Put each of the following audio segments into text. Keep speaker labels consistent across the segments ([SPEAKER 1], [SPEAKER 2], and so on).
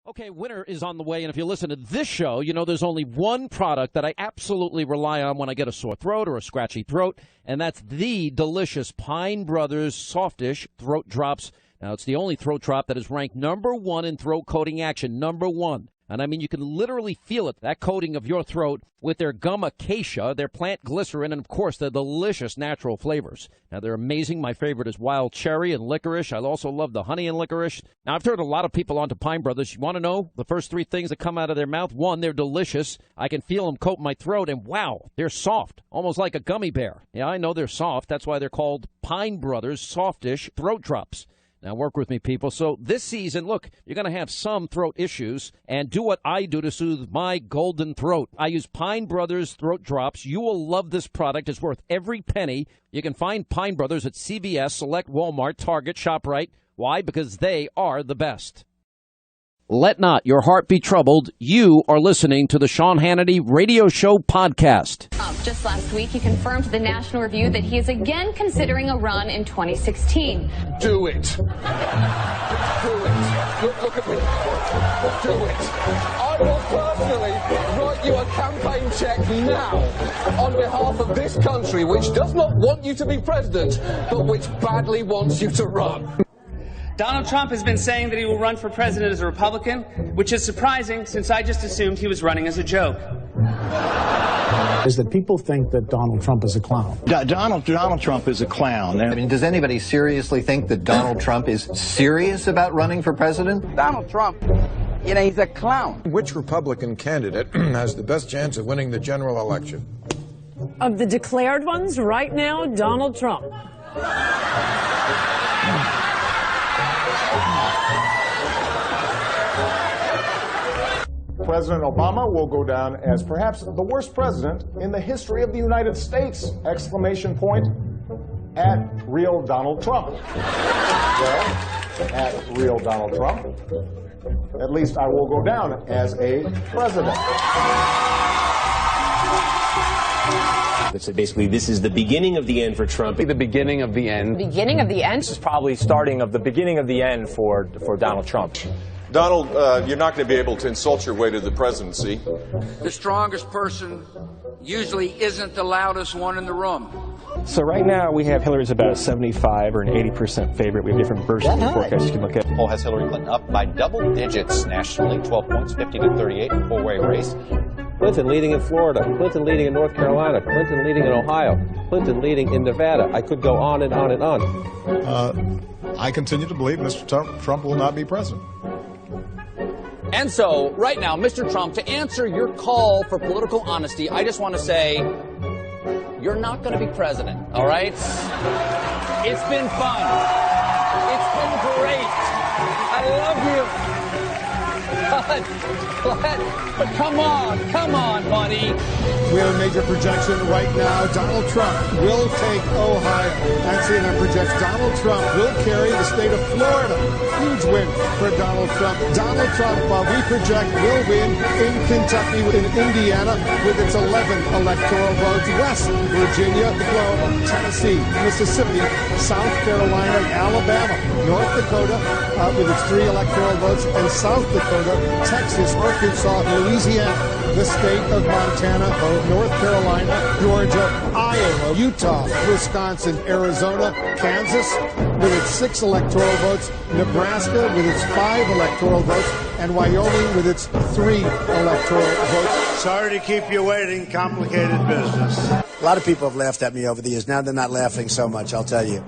[SPEAKER 1] Okay, winter is on the way, and if you listen to this show, you know there's only one product that I absolutely rely on when I get a sore throat or a scratchy throat, and that's the delicious Pine Brothers Softish Throat Drops. Now, it's the only throat drop that is ranked #1 in throat coating action, #1. And I mean, you can literally feel it, that coating of your throat, with their gum acacia, their plant glycerin, and, of course, their delicious natural flavors. Now, they're amazing. My favorite is wild cherry and licorice. I also love the honey and licorice. Now, I've turned a lot of people onto Pine Brothers. You want to know the first three things that come out of their mouth? One, they're delicious. I can feel them coat my throat, and wow, they're soft, almost like a gummy bear. Yeah, I know they're soft. That's why they're called Pine Brothers Softish Throat Drops. Now, work with me, people. So this season, look, you're going to have some throat issues, and do what I do to soothe my golden throat. I use Pine Brothers Throat Drops. You will love this product. It's worth every penny. You can find Pine Brothers at CVS, Select, Walmart, Target, ShopRite. Why? Because they are the best. Let not your heart be troubled. You are listening to the Sean Hannity Radio Show podcast.
[SPEAKER 2] Just last week, he confirmed to the National Review that he is again considering a run in 2016.
[SPEAKER 3] Do it. Do it. Look at me. Do it. I will personally write you a campaign check now on behalf of this country, which does not want you to be president, but which badly wants you to run.
[SPEAKER 4] Donald Trump has been saying that he will run for president as a Republican, which is surprising since I just assumed he was running as a joke.
[SPEAKER 5] Is that people think that Donald Trump is a clown.
[SPEAKER 6] Donald Trump is a clown.
[SPEAKER 7] I mean, does anybody seriously think that Donald Trump is serious about running for president?
[SPEAKER 8] Donald Trump, you know, he's a clown.
[SPEAKER 9] Which Republican candidate has the best chance of winning the general election?
[SPEAKER 10] Of the declared ones right now, Donald Trump.
[SPEAKER 5] President Obama will go down as perhaps the worst president in the history of the United States! Exclamation point at real Donald Trump. Well, at real Donald Trump, at least I will go down as a president.
[SPEAKER 11] So basically, this is the beginning of the end for Trump.
[SPEAKER 12] The beginning of the end.
[SPEAKER 10] Beginning of the end?
[SPEAKER 12] This is probably starting of the beginning of the end for Donald Trump.
[SPEAKER 13] Donald, you're not going to be able to insult your way to the presidency.
[SPEAKER 8] The strongest person usually isn't the loudest one in the room.
[SPEAKER 12] So right now we have Hillary's about a 75 or an 80% favorite. We have different versions of the forecast you can look at.
[SPEAKER 7] The poll has Hillary Clinton up by double digits nationally, 12 points, 50 to 38, four-way race.
[SPEAKER 11] Clinton leading in Florida, Clinton leading in North Carolina, Clinton leading in Ohio, Clinton leading in Nevada. I could go on and on and on.
[SPEAKER 9] I continue to believe Mr. Trump will not be president.
[SPEAKER 8] And so, right now, Mr. Trump, to answer your call for political honesty, I just want to say, you're not going to be president, all right? It's been fun. It's been great. I love you. But come on, buddy.
[SPEAKER 9] We have a major projection right now. Donald Trump will take Ohio. And CNN projects Donald Trump will carry the state of Florida. Huge win for Donald Trump. Donald Trump, we project, will win in Kentucky, in Indiana, with its 11 electoral votes. West Virginia, Oklahoma, Tennessee, Mississippi, South Carolina, Alabama, North Dakota, with its 3 electoral votes, and South Dakota, Texas, Arkansas, Louisiana, the state of Montana, North Carolina, Georgia, Iowa, Utah, Wisconsin, Arizona, Kansas with its 6 electoral votes, Nebraska with its 5 electoral votes, and Wyoming with its 3 electoral votes.
[SPEAKER 6] Sorry to keep you waiting. Complicated business.
[SPEAKER 14] A lot of people have laughed at me over the years. Now they're not laughing so much, I'll tell you.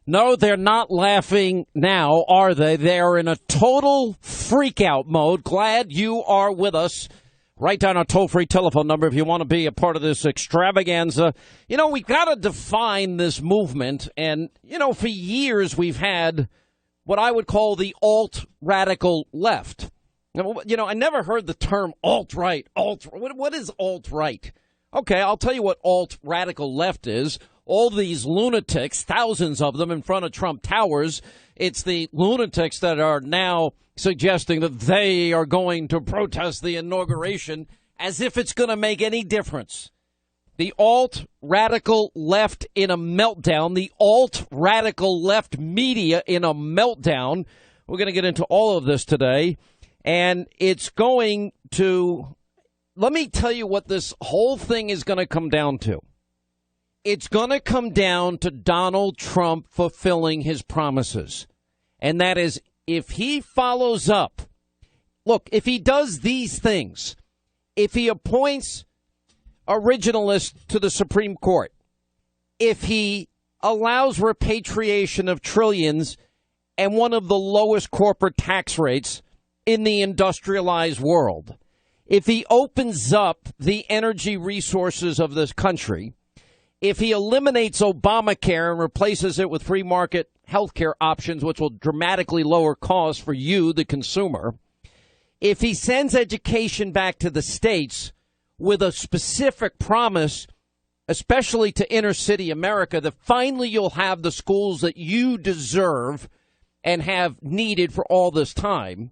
[SPEAKER 1] No, they're not laughing now, are they? They're in a total freak-out mode. Glad you are with us. Write down our toll-free telephone number if you want to be a part of this extravaganza. You know, we've got to define this movement. And, you know, for years we've had what I would call the alt-radical left. You know, I never heard the term alt-right. What is alt-right? Okay, I'll tell you what alt-radical left is. All these lunatics, thousands of them in front of Trump Towers. It's the lunatics that are now suggesting that they are going to protest the inauguration as if it's going to make any difference. The alt-radical left in a meltdown, the alt-radical left media in a meltdown. We're going to get into all of this today. And it's going to, let me tell you what this whole thing is going to come down to. It's going to come down to Donald Trump fulfilling his promises. And that is, if he follows up, look, if he does these things, if he appoints originalists to the Supreme Court, if he allows repatriation of trillions and one of the lowest corporate tax rates in the industrialized world, if he opens up the energy resources of this country, if he eliminates Obamacare and replaces it with free market health care options, which will dramatically lower costs for you, the consumer, if he sends education back to the states with a specific promise, especially to inner city America, that finally you'll have the schools that you deserve and have needed for all this time,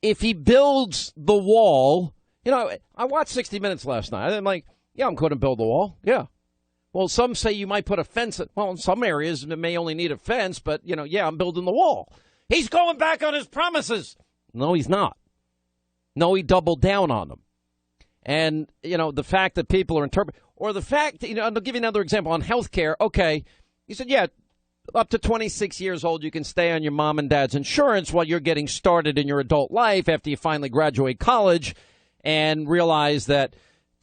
[SPEAKER 1] if he builds the wall, you know, I watched 60 Minutes last night. I'm like, yeah, I'm going to build the wall. Yeah. Well, some say you might put a fence. Well, in some areas it may only need a fence, but, you know, yeah, I'm building the wall. He's going back on his promises. No, he's not. No, he doubled down on them. And, you know, the fact that people are interpreting, or the fact, you know, I'll give you another example on health care. Okay. He said, yeah, up to 26 years old, you can stay on your mom and dad's insurance while you're getting started in your adult life after you finally graduate college and realize that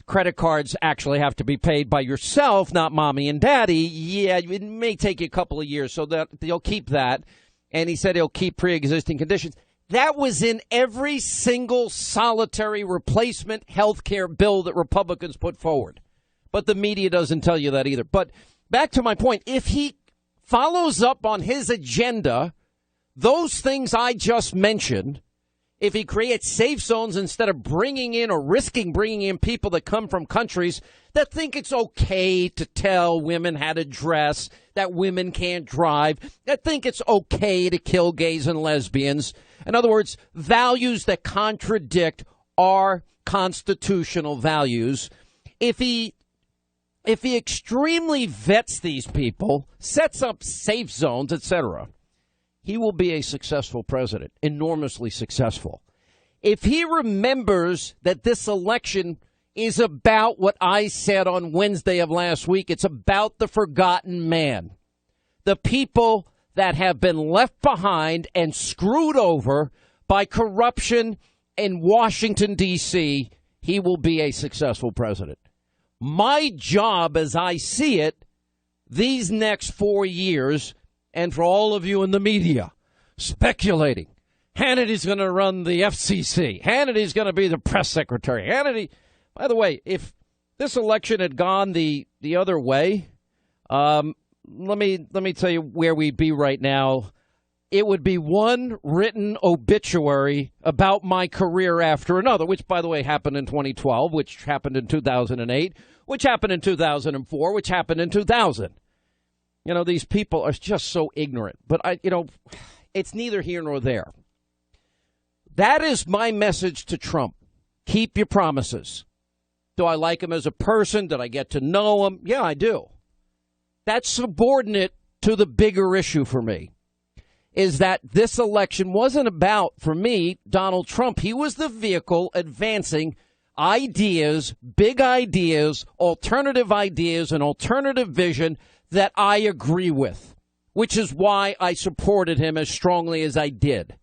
[SPEAKER 1] credit cards actually have to be paid by yourself, not mommy and daddy. Yeah, it may take you a couple of years, so that they'll keep that. And he said he'll keep pre-existing conditions. That was in every single solitary replacement health care bill that Republicans put forward. But the media doesn't tell you that either. But back to my point, if he follows up on his agenda, those things I just mentioned, if he creates safe zones instead of bringing in or risking bringing in people that come from countries that think it's okay to tell women how to dress, that women can't drive, that think it's okay to kill gays and lesbians. In other words, values that contradict our constitutional values. If he extremely vets these people, sets up safe zones, etc., he will be a successful president, enormously successful. If he remembers that this election is about what I said on Wednesday of last week, it's about the forgotten man, the people that have been left behind and screwed over by corruption in Washington, D.C., he will be a successful president. My job, as I see it, these next 4 years, and for all of you in the media speculating, Hannity's going to run the FCC. Hannity's going to be the press secretary. Hannity, by the way, if this election had gone the other way, let me tell you where we'd be right now. It would be one written obituary about my career after another, which, by the way, happened in 2012, which happened in 2008, which happened in 2004, which happened in 2000. You know, these people are just so ignorant. But, it's neither here nor there. That is my message to Trump. Keep your promises. Do I like him as a person? Did I get to know him? Yeah, I do. That's subordinate to the bigger issue for me, is that this election wasn't about, for me, Donald Trump. He was the vehicle advancing ideas, big ideas, and alternative vision that I agree with, which is why I supported him as strongly as I did.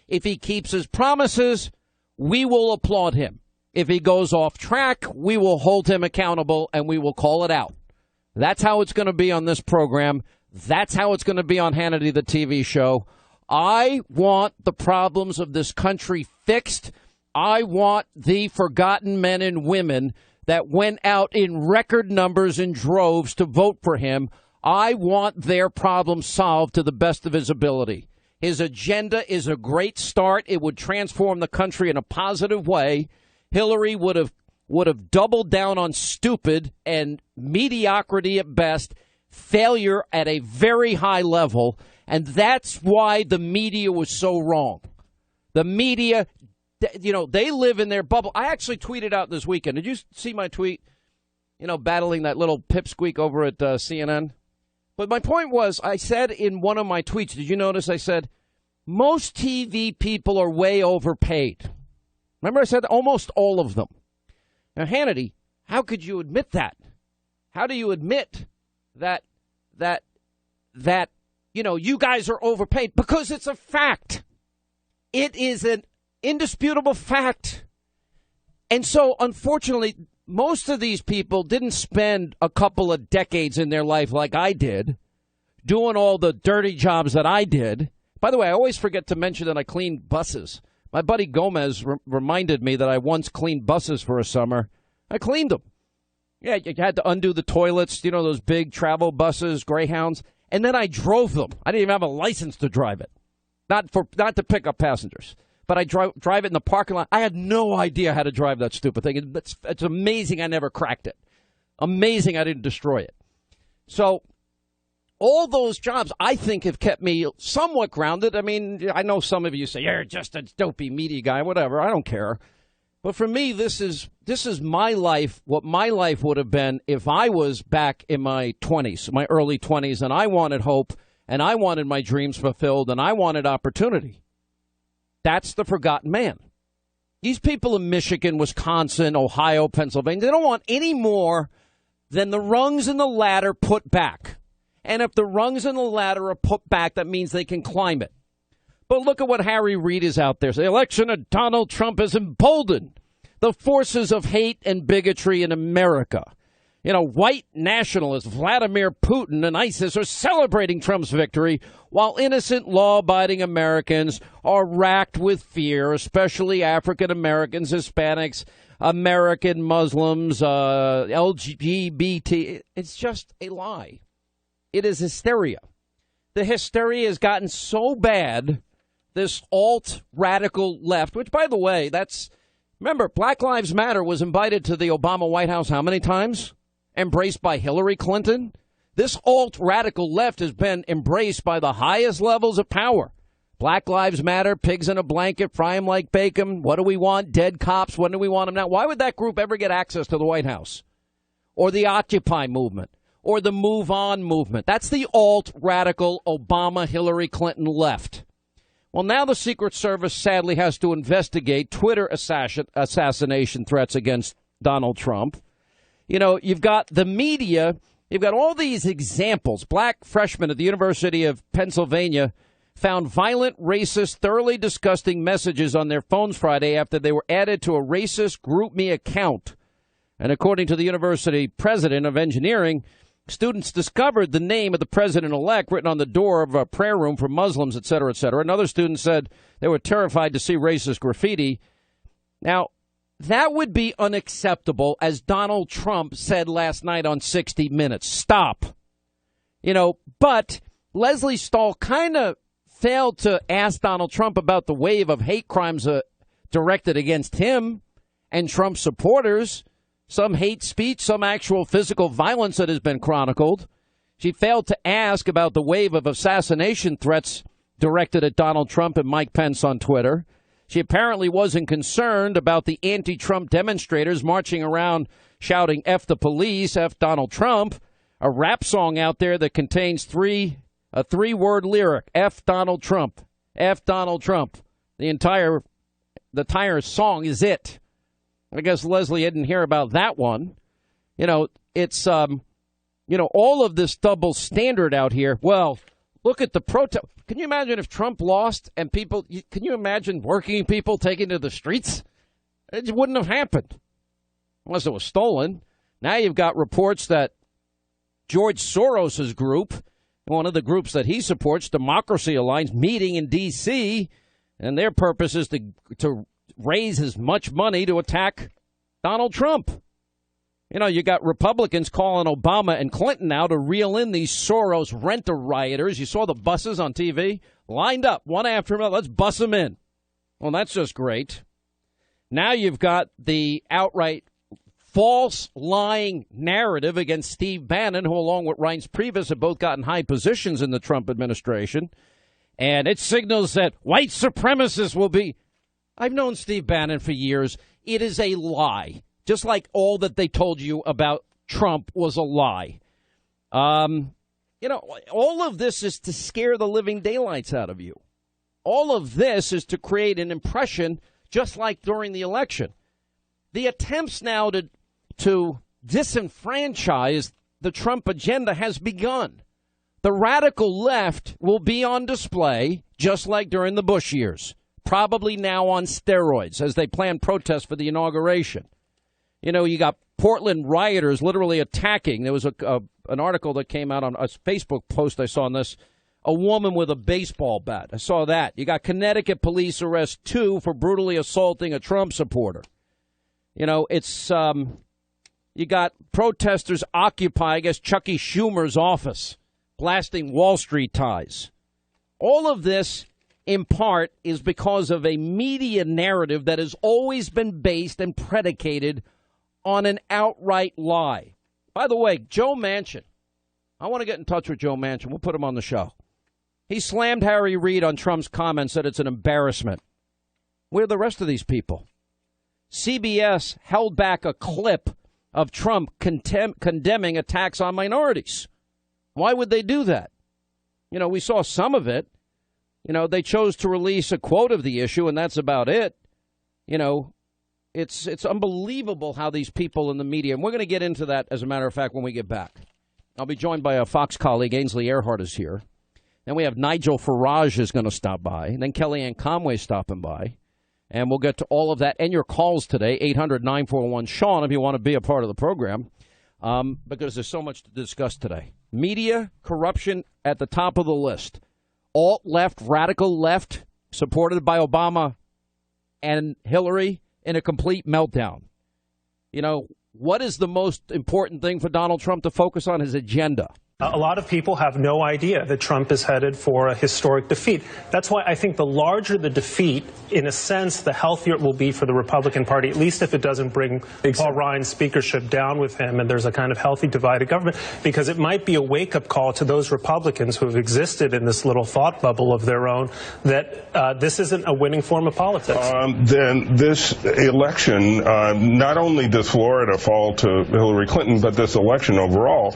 [SPEAKER 1] If he keeps his promises, we will applaud him. If he goes off track, we will hold him accountable and we will call it out. That's how it's going to be on this program. That's how it's going to be on Hannity, the TV show. I want the problems of this country fixed. I want the forgotten men and women that went out in record numbers and droves to vote for him. I want their problems solved to the best of his ability. His agenda is a great start. It would transform the country in a positive way. Hillary would have doubled down on stupid and mediocrity at best, failure at a very high level, and that's why the media was so wrong. The media, they live in their bubble. I actually tweeted out this weekend. Did you see my tweet? Battling that little pipsqueak over at CNN. But my point was, I said in one of my tweets, did you notice I said, most TV people are way overpaid. Remember I said almost all of them. Now, Hannity, how could you admit that? How do you admit that you guys are overpaid? Because it's a fact. It is an indisputable fact. And so, unfortunately, most of these people didn't spend a couple of decades in their life like I did, doing all the dirty jobs that I did. By the way, I always forget to mention that I cleaned buses. My buddy Gomez reminded me that I once cleaned buses for a summer. I cleaned them. Yeah, you had to undo the toilets, those big travel buses, Greyhounds, and then I drove them. I didn't even have a license to drive it, not to pick up passengers, but I drive it in the parking lot. I had no idea how to drive that stupid thing. It's amazing I never cracked it. Amazing I didn't destroy it. So all those jobs, I think, have kept me somewhat grounded. I mean, I know some of you say, you're just a dopey media guy, whatever. I don't care. But for me, this is my life, what my life would have been if I was back in my 20s, my early 20s, and I wanted hope, and I wanted my dreams fulfilled, and I wanted opportunity. That's the forgotten man. These people in Michigan, Wisconsin, Ohio, Pennsylvania, they don't want any more than the rungs in the ladder put back. And if the rungs in the ladder are put back, that means they can climb it. But look at what Harry Reid is out there. The election of Donald Trump has emboldened the forces of hate and bigotry in America. White nationalists, Vladimir Putin and ISIS are celebrating Trump's victory, while innocent, law-abiding Americans are racked with fear, especially African Americans, Hispanics, American Muslims, LGBT. It's just a lie. It is hysteria. The hysteria has gotten so bad, this alt-radical left, which, by the way, remember, Black Lives Matter was invited to the Obama White House how many times? Embraced by Hillary Clinton. This alt-radical left has been embraced by the highest levels of power. Black Lives Matter, pigs in a blanket, fry them like bacon. What do we want? Dead cops. When do we want them now? Why would that group ever get access to the White House? Or the Occupy movement? Or the Move On movement? That's the alt-radical Obama, Hillary Clinton left. Well, now the Secret Service sadly has to investigate Twitter assassination threats against Donald Trump. You've got the media. You've got all these examples. Black freshmen at the University of Pennsylvania found violent, racist, thoroughly disgusting messages on their phones Friday after they were added to a racist GroupMe account. And according to the university president of engineering, students discovered the name of the president-elect written on the door of a prayer room for Muslims, et cetera, et cetera. Another student said they were terrified to see racist graffiti. Now, that would be unacceptable, as Donald Trump said last night on 60 Minutes. Stop. But Leslie Stahl kind of failed to ask Donald Trump about the wave of hate crimes directed against him and Trump supporters. Some hate speech, some actual physical violence that has been chronicled. She failed to ask about the wave of assassination threats directed at Donald Trump and Mike Pence on Twitter. She apparently wasn't concerned about the anti-Trump demonstrators marching around shouting F the police, F Donald Trump, a rap song out there that contains a three-word lyric, F Donald Trump, F Donald Trump. The entire song is it. I guess Leslie didn't hear about that one. It's, all of this double standard out here. Well, look at the protest. Can you imagine if Trump lost and can you imagine working people taking to the streets? It wouldn't have happened unless it was stolen. Now you've got reports that George Soros's group, one of the groups that he supports, Democracy Alliance, meeting in D.C., and their purpose is to raise as much money to attack Donald Trump. You got Republicans calling Obama and Clinton now to reel in these Soros renter rioters. You saw the buses on TV lined up one after another. Let's bus them in. Well, that's just great. Now you've got the outright false lying narrative against Steve Bannon, who along with Reince Priebus have both gotten high positions in the Trump administration. And it signals that white supremacists will be. I've known Steve Bannon for years. It is a lie. Just like all that they told you about Trump was a lie. All of this is to scare the living daylights out of you. All of this is to create an impression just like during the election. The attempts now to disenfranchise the Trump agenda has begun. The radical left will be on display just like during the Bush years, probably now on steroids as they plan protests for the inauguration. You know, you got Portland rioters literally attacking. There was an article that came out on a Facebook post I saw on this, a woman with a baseball bat. I saw that. You got Connecticut police arrest 2 for brutally assaulting a Trump supporter. You know, it's you got protesters occupy, I guess, Chucky Schumer's office, blasting Wall Street ties. All of this, in part, is because of a media narrative that has always been based and predicated on an outright lie. By the way, Joe Manchin, I want to get in touch with Joe Manchin. We'll put him on the show. He slammed Harry Reid on Trump's comments, said it's an embarrassment. Where are the rest of these people? CBS held back a clip of Trump condemning attacks on minorities. Why would they do that? You know, we saw some of it. You know, they chose to release a quote of the issue, and that's about it. You know, it's unbelievable how these people in the media, and we're going to get into that, as a matter of fact, when we get back. I'll be joined by a Fox colleague, Ainsley Earhardt is here. Then we have Nigel Farage is going to stop by. And then Kellyanne Conway stopping by. And we'll get to all of that and your calls today, 800-941-SEAN, if you want to be a part of the program, because there's so much to discuss today. Media corruption at the top of the list. Alt-left, radical left, supported by Obama and Hillary in a complete meltdown. You know, what is the most important thing for Donald Trump to focus on? His agenda.
[SPEAKER 15] A lot of people have no idea that Trump is headed for a historic defeat. That's why I think the larger the defeat, in a sense, the healthier it will be for the Republican Party, at least if it doesn't bring Paul Ryan's speakership down with him and there's a kind of healthy divided government, because it might be a wake-up call to those Republicans who have existed in this little thought bubble of their own that this isn't a winning form of politics.
[SPEAKER 16] Then this election, not only does Florida fall to Hillary Clinton, but this election overall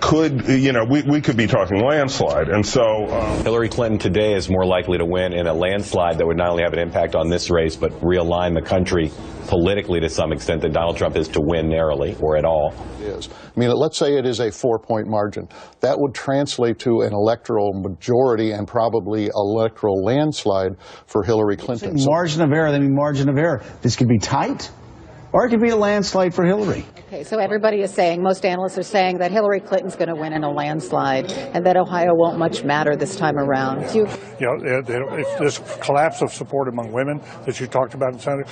[SPEAKER 16] could, you know, we could be talking landslide. And so
[SPEAKER 11] Hillary Clinton today is more likely to win in a landslide that would not only have an impact on this race, but realign the country politically to some extent than Donald Trump is to win narrowly or at all.
[SPEAKER 17] It is. I mean, let's say it is a 4-point margin. That would translate to an electoral majority and probably electoral landslide for Hillary Clinton.
[SPEAKER 18] Margin of error, they mean margin of error. This could be tight, or it could be a landslide for Hillary.
[SPEAKER 19] Okay, so everybody is saying, most analysts are saying that Hillary Clinton's going to win in a landslide and that Ohio won't much matter this time around.
[SPEAKER 9] If this collapse of support among women that you talked about in Senator,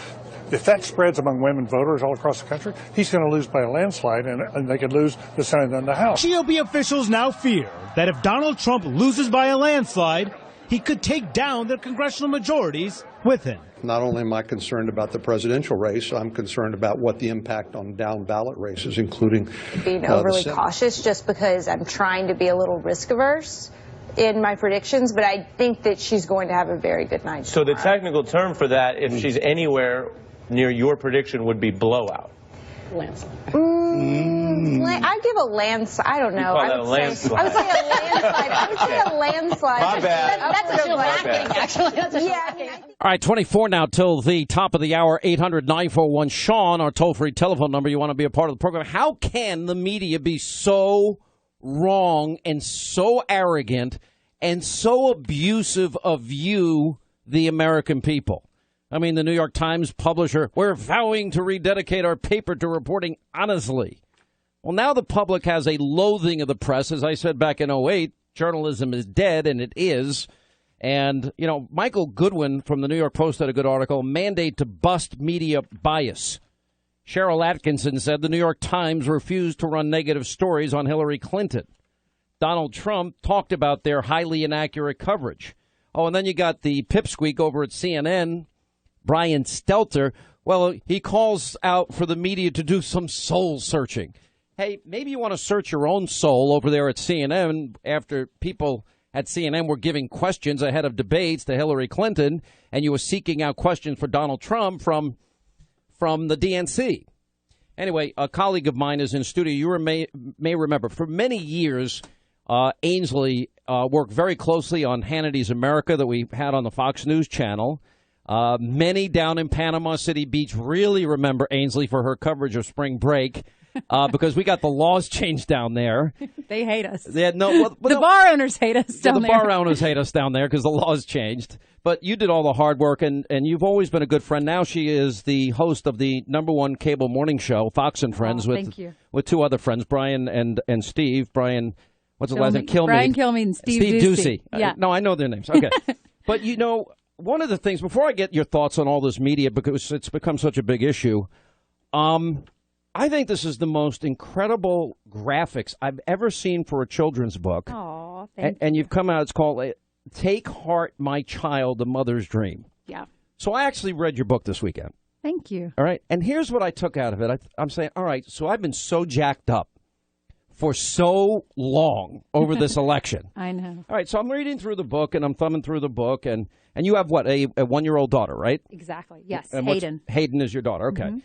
[SPEAKER 9] if that spreads among women voters all across the country, he's going to lose by a landslide, and they could lose the Senate and the House.
[SPEAKER 20] GOP officials now fear that if Donald Trump loses by a landslide, he could take down the congressional majorities with him.
[SPEAKER 17] Not only am I concerned about the presidential race, I'm concerned about what the impact on down ballot races, including
[SPEAKER 21] being overly cautious just because I'm trying to be a little risk averse in my predictions, but I think that she's going to have a very good night.
[SPEAKER 22] So the technical term for that, if she's anywhere near your prediction, would be blowout.
[SPEAKER 19] Landslide.
[SPEAKER 21] I give a landslide. I don't know.
[SPEAKER 22] I would say a landslide.
[SPEAKER 21] I would say a landslide.
[SPEAKER 22] My bad.
[SPEAKER 19] That's shocking, actually. That's shocking.
[SPEAKER 1] All right, 24 now till the top of the hour, 800-941-SEAN, our toll-free telephone number. You want to be a part of the program. How can the media be so wrong and so arrogant and so abusive of you, the American people? I mean, the New York Times publisher, we're vowing to rededicate our paper to reporting honestly. Well, now the public has a loathing of the press. As I said back in 2008, journalism is dead, and it is. And, you know, Michael Goodwin from the New York Post had a good article, Mandate to Bust Media Bias. Cheryl Atkinson said the New York Times refused to run negative stories on Hillary Clinton. Donald Trump talked about their highly inaccurate coverage. Oh, and then you got the pipsqueak over at CNN, Brian Stelter. Well, he calls out for the media to do some soul searching. Hey, maybe you want to search your own soul over there at CNN after people at CNN were giving questions ahead of debates to Hillary Clinton, and you were seeking out questions for Donald Trump from the DNC. Anyway, a colleague of mine is in studio. You may remember, for many years, Ainsley worked very closely on Hannity's America that we had on the Fox News channel. Many down in Panama City Beach really remember Ainsley for her coverage of spring break because we got the laws changed down there.
[SPEAKER 2] They hate us.
[SPEAKER 1] They had the
[SPEAKER 2] bar owners hate us down there.
[SPEAKER 1] The bar owners hate us down there because the laws changed. But you did all the hard work, and you've always been a good friend. Now she is the host of the #1 cable morning show, Fox and Friends, with two other friends, Brian and Steve. Brian, what's the last name?
[SPEAKER 2] Brian Kilmeade and Steve
[SPEAKER 1] Ducey.
[SPEAKER 2] Yeah.
[SPEAKER 1] No, I know their names. Okay. But, you know, one of the things, before I get your thoughts on all this media, because it's become such a big issue, I think this is the most incredible graphics I've ever seen for a children's book.
[SPEAKER 2] Aw,
[SPEAKER 1] and you've come out, it's called Take Heart, My Child, A Mother's Dream.
[SPEAKER 2] Yeah.
[SPEAKER 1] So I actually read your book this weekend.
[SPEAKER 2] Thank you.
[SPEAKER 1] All right. And here's what I took out of it. I'm saying, all right, so I've been so jacked up for so long over this election.
[SPEAKER 2] I know.
[SPEAKER 1] All right. So I'm reading through the book and I'm thumbing through the book. And you have what, a 1-year-old daughter, right?
[SPEAKER 2] Exactly. Yes.
[SPEAKER 1] And
[SPEAKER 2] Hayden.
[SPEAKER 1] Hayden is your daughter. Okay.
[SPEAKER 2] Mm-hmm.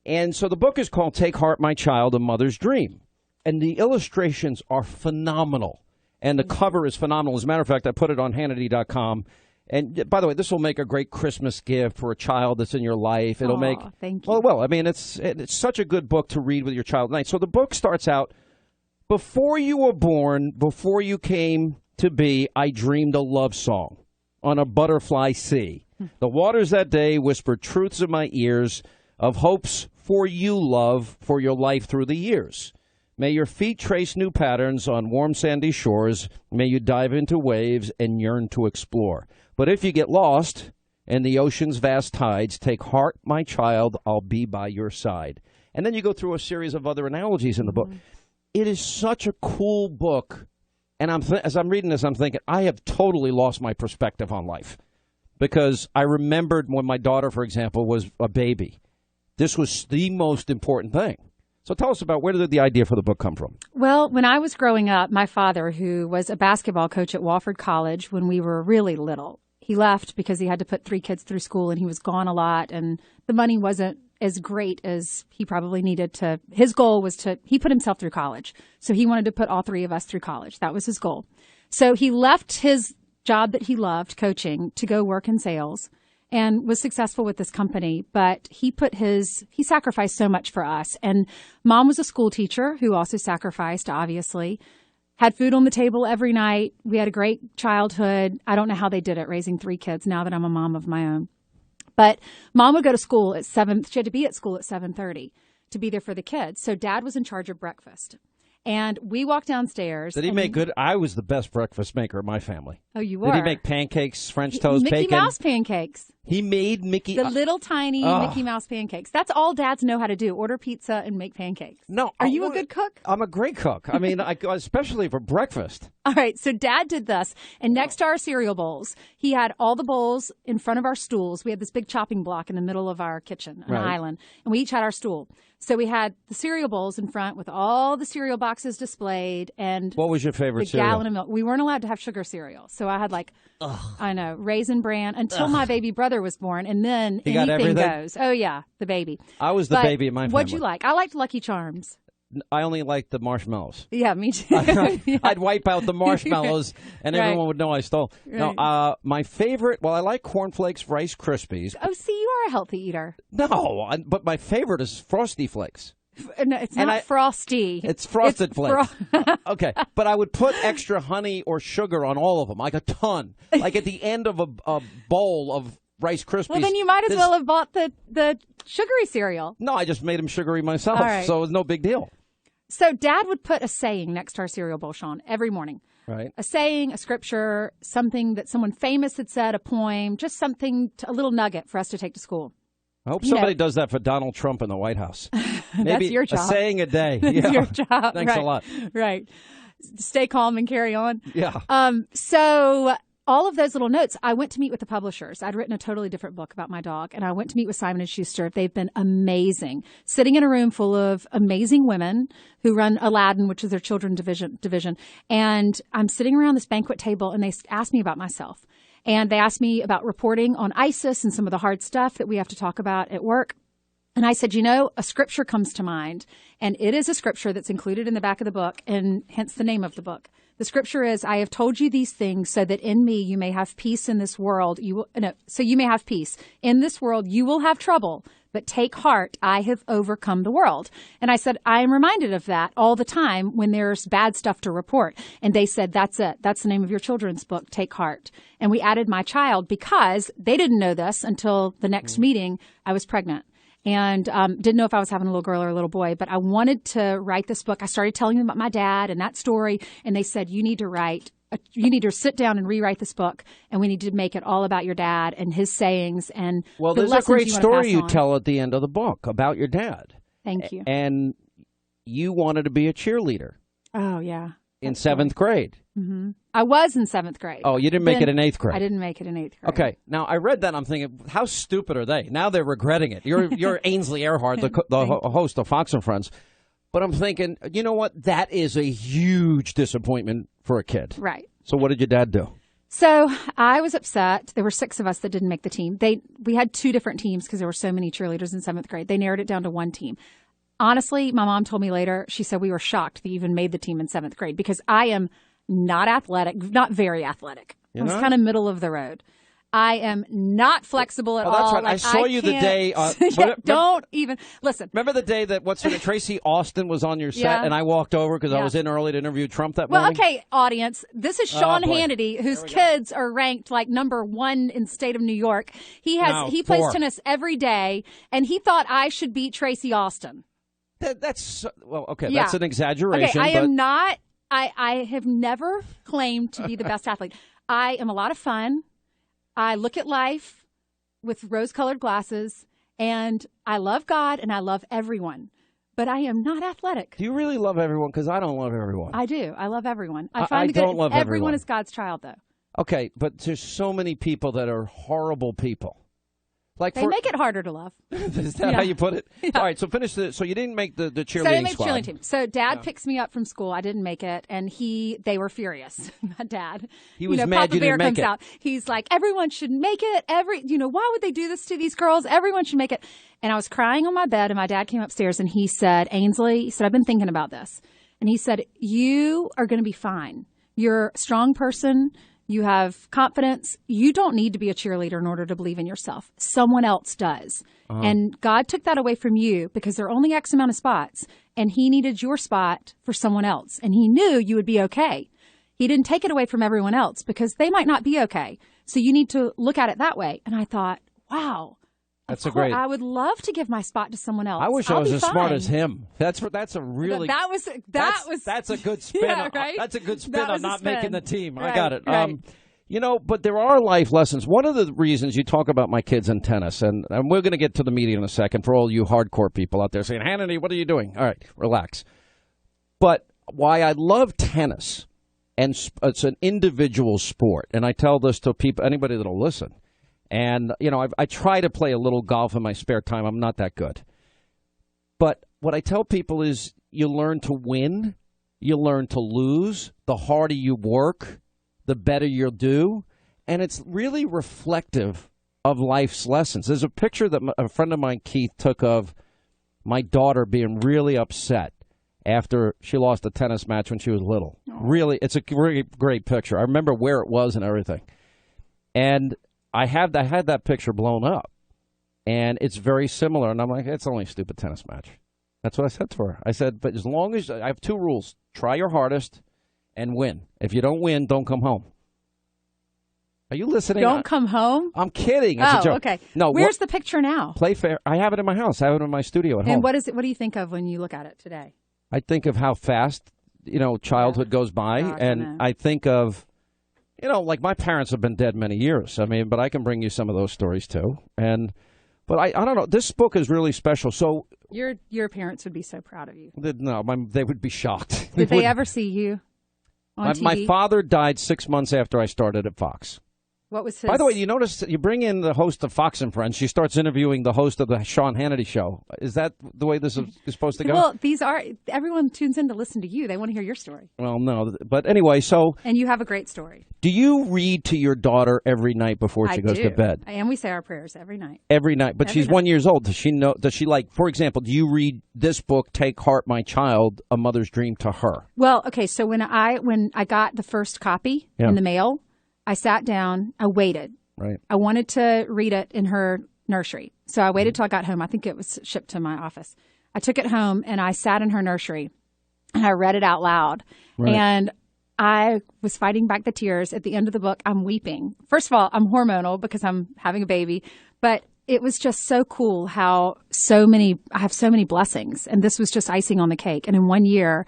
[SPEAKER 1] And so the book is called Take Heart, My Child, A Mother's Dream. And the illustrations are phenomenal. And the cover is phenomenal. As a matter of fact, I put it on Hannity.com. And by the way, this will make a great Christmas gift for a child that's in your life. It'll make.
[SPEAKER 2] Thank you.
[SPEAKER 1] Well, I mean, it's such a good book to read with your child at night. So the book starts out, before you were born, before you came to be, I dreamed a love song on a butterfly sea. The waters that day whispered truths in my ears of hopes for you, love, for your life through the years. May your feet trace new patterns on warm sandy shores. May you dive into waves and yearn to explore. But if you get lost in the ocean's vast tides, take heart, my child, I'll be by your side. And then you go through a series of other analogies in the book. It is such a cool book. And as I'm reading this, I'm thinking, I have totally lost my perspective on life. Because I remembered when my daughter, for example, was a baby. This was the most important thing. So tell us about, where did the idea for the book come from?
[SPEAKER 2] Well, when I was growing up, my father, who was a basketball coach at Wofford College when we were really little, he left because he had to put 3 kids through school and he was gone a lot and the money wasn't as great as he probably needed to. His goal was he put himself through college. So he wanted to put all 3 of us through college. That was his goal. So he left his job that he loved, coaching, to go work in sales. And was successful with this company, but he sacrificed so much for us. And Mom was a school teacher who also sacrificed, obviously, had food on the table every night. We had a great childhood. I don't know how they did it, raising 3 kids now that I'm a mom of my own. But Mom would go to school at 7. She had to be at school at 7:30 to be there for the kids. So Dad was in charge of breakfast. And we walked downstairs.
[SPEAKER 1] Did he make good? I was the best breakfast maker in my family.
[SPEAKER 2] Oh, you were?
[SPEAKER 1] Did he make pancakes, French toast,
[SPEAKER 2] Mickey
[SPEAKER 1] bacon?
[SPEAKER 2] Mouse pancakes.
[SPEAKER 1] He made
[SPEAKER 2] the little tiny Mickey Mouse pancakes. That's all dads know how to do. Order pizza and make pancakes.
[SPEAKER 1] No.
[SPEAKER 2] Are you a good cook?
[SPEAKER 1] I'm a great cook. I mean, especially for breakfast.
[SPEAKER 2] All right. So Dad did this. And next to our cereal bowls, he had all the bowls in front of our stools. We had this big chopping block in the middle of our kitchen, an island. And we each had our stool. So we had the cereal bowls in front with all the cereal boxes displayed. And
[SPEAKER 1] what was your favorite cereal?
[SPEAKER 2] The gallon of milk. We weren't allowed to have sugar cereal. So I had I know, Raisin Bran until my baby brother was born. And then anything goes. Oh, yeah, the baby.
[SPEAKER 1] I was the baby in my family.
[SPEAKER 2] What'd you like? I liked Lucky Charms.
[SPEAKER 1] I only liked the marshmallows.
[SPEAKER 2] Yeah, me too.
[SPEAKER 1] I'd wipe out the marshmallows, and everyone would know I stole.
[SPEAKER 2] Right.
[SPEAKER 1] No, my favorite, I like Corn Flakes, Rice Krispies.
[SPEAKER 2] Oh, see, you are a healthy eater.
[SPEAKER 1] No, but my favorite is Frosty Flakes.
[SPEAKER 2] No, it's not Frosty.
[SPEAKER 1] It's Frosted Flakes. Okay, but I would put extra honey or sugar on all of them, like a ton. Like at the end of a bowl of Rice Krispies.
[SPEAKER 2] Well, then you might as well have bought the sugary cereal.
[SPEAKER 1] No, I just made them sugary myself, so it was no big deal.
[SPEAKER 2] So Dad would put a saying next to our cereal bowl, Sean, every morning.
[SPEAKER 1] Right.
[SPEAKER 2] A saying, a scripture, something that someone famous had said, a poem, just something, a little nugget for us to take to school.
[SPEAKER 1] I hope somebody does that for Donald Trump in the White House. Maybe
[SPEAKER 2] that's your job.
[SPEAKER 1] A saying a day.
[SPEAKER 2] That's your job.
[SPEAKER 1] Thanks a lot.
[SPEAKER 2] Right. Stay calm and carry on.
[SPEAKER 1] Yeah.
[SPEAKER 2] So all of those little notes, I went to meet with the publishers. I'd written a totally different book about my dog, and I went to meet with Simon & Schuster. They've been amazing. Sitting in a room full of amazing women who run Aladdin, which is their children's division. And I'm sitting around this banquet table, and they asked me about myself. And they asked me about reporting on ISIS and some of the hard stuff that we have to talk about at work. And I said, a scripture comes to mind, and it is a scripture that's included in the back of the book, and hence the name of the book. The scripture is, I have told you these things so that in me you may have peace in this world. So you may have peace. In this world you will have trouble, but take heart, I have overcome the world. And I said, I am reminded of that all the time when there's bad stuff to report. And they said, that's it. That's the name of your children's book, Take Heart. And we added my child because they didn't know this until the next meeting. I was pregnant. And didn't know if I was having a little girl or a little boy, but I wanted to write this book. I started telling them about my dad and that story, and they said, you need to sit down and rewrite this book, and we need to make it all about your dad and his sayings and
[SPEAKER 1] well,
[SPEAKER 2] the
[SPEAKER 1] there's
[SPEAKER 2] lessons
[SPEAKER 1] a great
[SPEAKER 2] you
[SPEAKER 1] story you
[SPEAKER 2] on.
[SPEAKER 1] tell at the end of the book about your dad.
[SPEAKER 2] Thank you.
[SPEAKER 1] And you wanted to be a cheerleader.
[SPEAKER 2] Oh, yeah.
[SPEAKER 1] In 7th grade.
[SPEAKER 2] Mm-hmm. I was in 7th grade.
[SPEAKER 1] Oh, you didn't make it in 8th grade.
[SPEAKER 2] I didn't make it in 8th grade.
[SPEAKER 1] Okay. Now, I read that and I'm thinking, how stupid are they? Now they're regretting it. You're Ainsley Earhardt, the host of Fox and Friends. But I'm thinking, you know what? That is a huge disappointment for a kid.
[SPEAKER 2] Right.
[SPEAKER 1] So what did your dad do?
[SPEAKER 2] So I was upset. There were 6 of us that didn't make the team. We had 2 different teams because there were so many cheerleaders in 7th grade. They narrowed it down to 1 team. Honestly, my mom told me later, she said we were shocked that you even made the team in 7th grade because I am not athletic, not very athletic. I was kind of middle of the road. I am not flexible at all.
[SPEAKER 1] That's right.
[SPEAKER 2] Like,
[SPEAKER 1] I saw you the day.
[SPEAKER 2] Don't even listen.
[SPEAKER 1] Remember the day that Tracy Austin was on your set, and I walked over because I was in early to interview Trump that morning.
[SPEAKER 2] Well, okay, audience. This is Sean Hannity, whose kids are ranked like number 1 in state of New York. He plays tennis every day, and he thought I should beat Tracy Austin.
[SPEAKER 1] That's That's an exaggeration.
[SPEAKER 2] Okay, I am not. I have never claimed to be the best athlete. I am a lot of fun. I look at life with rose-colored glasses, and I love God, and I love everyone. But I am not athletic.
[SPEAKER 1] Do you really love everyone? Because I don't love everyone.
[SPEAKER 2] I do. I love everyone.
[SPEAKER 1] I don't love
[SPEAKER 2] everyone is God's child, though.
[SPEAKER 1] Okay, but there's so many people that are horrible people. Like
[SPEAKER 2] they make it harder to love.
[SPEAKER 1] Is that how you put it? Yeah. All right, so finish the. So you didn't make the cheerleading
[SPEAKER 2] squad. So I didn't make
[SPEAKER 1] squad.
[SPEAKER 2] the cheerleading team. So Dad picks me up from school. I didn't make it, and they were furious. My dad.
[SPEAKER 1] He was mad
[SPEAKER 2] Papa
[SPEAKER 1] you
[SPEAKER 2] Bear
[SPEAKER 1] didn't make
[SPEAKER 2] comes out. He's like, everyone should make it. Why would they do this to these girls? Everyone should make it. And I was crying on my bed, and my dad came upstairs, and he said, Ainsley, he said, I've been thinking about this. And he said, you are going to be fine. You're a strong person. You have confidence. You don't need to be a cheerleader in order to believe in yourself. Someone else does. Uh-huh. And God took that away from you because there are only X amount of spots, and he needed your spot for someone else. And he knew you would be okay. He didn't take it away from everyone else because they might not be okay. So you need to look at it that way. And I thought, wow. I would love to give my spot to someone else.
[SPEAKER 1] I wish I was as smart as him. That's a really that's a good spin.
[SPEAKER 2] Yeah, right?
[SPEAKER 1] That's a good spin on not making the team.
[SPEAKER 2] Right,
[SPEAKER 1] I got it.
[SPEAKER 2] Right.
[SPEAKER 1] But there are life lessons. One of the reasons you talk about my kids in tennis, and we're going to get to the media in a second for all you hardcore people out there saying, Hannity, what are you doing? All right, relax. But why I love tennis, and it's an individual sport, and I tell this to people, anybody that'll listen. And, I try to play a little golf in my spare time. I'm not that good. But what I tell people is you learn to win, you learn to lose. The harder you work, the better you'll do. And it's really reflective of life's lessons. There's a picture that a friend of mine, Keith, took of my daughter being really upset after she lost a tennis match when she was little. Oh. Really, it's a great picture. I remember where it was and everything. And I had that picture blown up, and it's very similar. And I'm like, it's only a stupid tennis match. That's what I said to her. I said, but as long as I have 2 rules, try your hardest and win. If you don't win, don't come home. Are you listening?
[SPEAKER 2] Don't come home?
[SPEAKER 1] I'm kidding. It's a joke.
[SPEAKER 2] Okay.
[SPEAKER 1] No,
[SPEAKER 2] where's the picture now?
[SPEAKER 1] Play fair. I have it in my house. I have it in my studio at home.
[SPEAKER 2] And what do you think of when you look at it today?
[SPEAKER 1] I think of how fast, childhood goes by, and I think of. Like my parents have been dead many years. But I can bring you some of those stories too. But I don't know. This book is really special. So
[SPEAKER 2] your parents would be so proud of you.
[SPEAKER 1] No, they would be shocked.
[SPEAKER 2] Did they ever see you on TV?
[SPEAKER 1] My father died 6 months after I started at Fox.
[SPEAKER 2] What was his?
[SPEAKER 1] By the way, you notice you bring in the host of Fox and Friends. She starts interviewing the host of the Sean Hannity show. Is that the way this is supposed to go?
[SPEAKER 2] Well, everyone tunes in to listen to you. They want to hear your story.
[SPEAKER 1] Well, no. But anyway, so.
[SPEAKER 2] And you have a great story.
[SPEAKER 1] Do you read to your daughter every night before she goes to bed?
[SPEAKER 2] And we say our prayers every night.
[SPEAKER 1] Every night. But she's 1 year old. Does she know? Does she like, for example, do you read this book, Take Heart, My Child, A Mother's Dream, to her?
[SPEAKER 2] Well, okay. So when I got the first copy in the mail, I sat down. I waited.
[SPEAKER 1] Right.
[SPEAKER 2] I wanted to read it in her nursery. So I waited till I got home. I think it was shipped to my office. I took it home and I sat in her nursery and I read it out loud. Right. And I was fighting back the tears. At the end of the book, I'm weeping. First of all, I'm hormonal because I'm having a baby. But it was just so cool how I have so many blessings. And this was just icing on the cake. And in 1 year,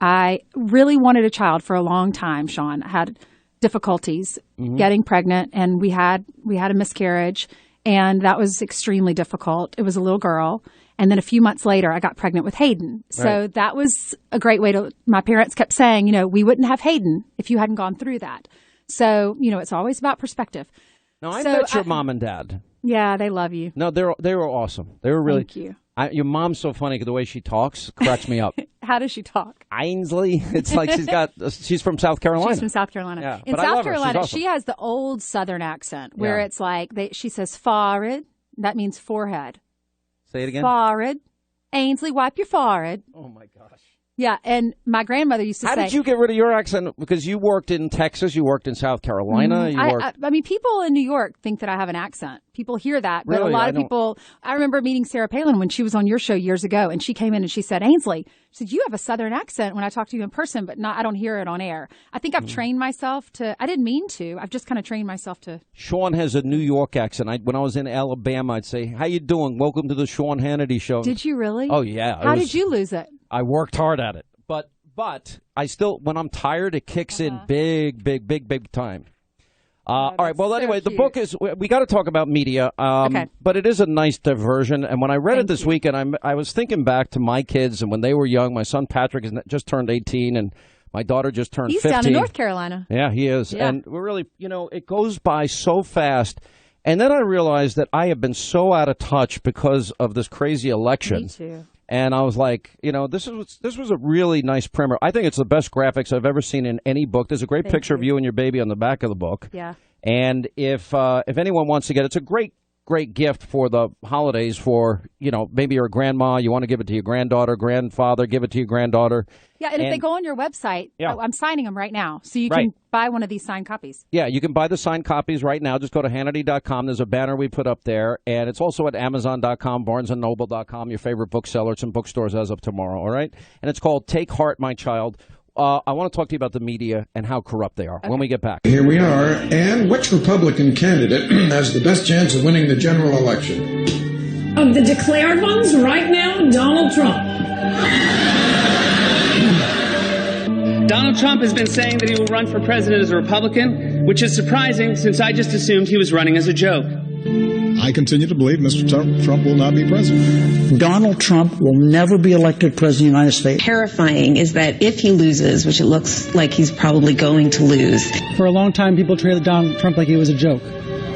[SPEAKER 2] I really wanted a child for a long time, Sean. I had difficulties getting pregnant, and we had a miscarriage, and that was extremely difficult. It was a little girl, and then a few months later I got pregnant with Hayden. So that was a great way to, my parents kept saying, we wouldn't have Hayden if you hadn't gone through that. So, it's always about perspective.
[SPEAKER 1] No, I met your mom and dad.
[SPEAKER 2] Yeah, they love you.
[SPEAKER 1] No, they were awesome. They were really.
[SPEAKER 2] Thank you.
[SPEAKER 1] Your mom's so funny. The way she talks cracks me up.
[SPEAKER 2] How does she talk?
[SPEAKER 1] Ainsley. It's like she's from South Carolina.
[SPEAKER 2] She's from South Carolina.
[SPEAKER 1] Yeah,
[SPEAKER 2] in South Carolina, awesome. She has the old Southern accent where it's like she says forehead. That means forehead.
[SPEAKER 1] Say it again.
[SPEAKER 2] Forehead. Ainsley, wipe your forehead.
[SPEAKER 1] Oh my gosh.
[SPEAKER 2] Yeah, and my grandmother used to say...
[SPEAKER 1] How did you get rid of your accent? Because you worked in Texas, you worked in South Carolina.
[SPEAKER 2] I mean, people in New York think that I have an accent. People hear that, but
[SPEAKER 1] really?
[SPEAKER 2] A lot of people... I remember meeting Sarah Palin when she was on your show years ago, and she came in and she said, Ainsley, she said, you have a Southern accent when I talk to you in person, but I don't hear it on air. I think I've trained myself to... I didn't mean to. I've just kind of trained myself to...
[SPEAKER 1] Sean has a New York accent. When I was in Alabama, I'd say, how you doing? Welcome to the Sean Hannity show.
[SPEAKER 2] Did you really?
[SPEAKER 1] Oh, yeah.
[SPEAKER 2] How did you lose it?
[SPEAKER 1] I worked hard at it. But I still, when I'm tired, it kicks in big time. All right. Well, anyway, the book is, we got to talk about media, but it is a nice diversion. And when I read it this weekend, I was thinking back to my kids and when they were young. My son Patrick has just turned 18 and my daughter just turned 15.
[SPEAKER 2] He's down in North Carolina.
[SPEAKER 1] Yeah, he is. Yeah. And we're really, it goes by so fast. And then I realized that I have been so out of touch because of this crazy election.
[SPEAKER 2] Me too.
[SPEAKER 1] And I was like, this was a really nice primer. I think it's the best graphics I've ever seen in any book. There's a great picture of you and your baby on the back of the book.
[SPEAKER 2] Yeah.
[SPEAKER 1] And if anyone wants to get it, it's a great gift for the holidays for, maybe your grandma. You want to give it to your granddaughter, grandfather, give it to your granddaughter.
[SPEAKER 2] Yeah, and if they go on your website, I'm signing them right now. So you can buy one of these signed copies.
[SPEAKER 1] Yeah, you can buy the signed copies right now. Just go to Hannity.com. There's a banner we put up there. And it's also at Amazon.com, BarnesandNoble.com, your favorite bookseller. It's in bookstores as of tomorrow, all right? And it's called Take Heart, My Child. I want to talk to you about the media and how corrupt they are when we get back.
[SPEAKER 3] Here we are. And which Republican candidate has the best chance of winning the general election?
[SPEAKER 10] Of the declared ones, right now, Donald Trump.
[SPEAKER 4] Donald Trump has been saying that he will run for president as a Republican, which is surprising since I just assumed he was running as a joke.
[SPEAKER 3] I continue to believe Mr. Trump will not be president.
[SPEAKER 23] Donald Trump will never be elected president of the United States.
[SPEAKER 24] Terrifying is that if he loses, which it looks like he's probably going to lose.
[SPEAKER 25] For a long time, people treated Donald Trump like he was a joke.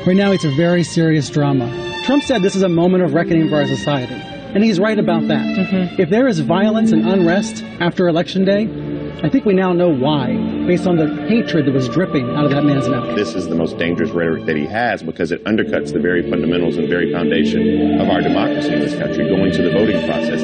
[SPEAKER 25] Right now, it's a very serious drama. Trump said this is a moment of reckoning for our society, and he's right about that. Mm-hmm. If there is violence and unrest after Election Day, I think we now know why, based on the hatred that was dripping out of that man's mouth.
[SPEAKER 26] This is the most dangerous rhetoric that he has because it undercuts the very fundamentals and very foundation of our democracy in this country, going to the voting process.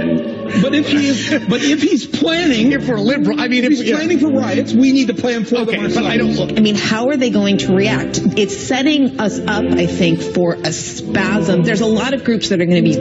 [SPEAKER 3] But if he's planning for liberal, if he's planning for riots, we need to plan for them ourselves.
[SPEAKER 24] I mean, how are they going to react? It's setting us up, I think, for a spasm. There's a lot of groups that are going to be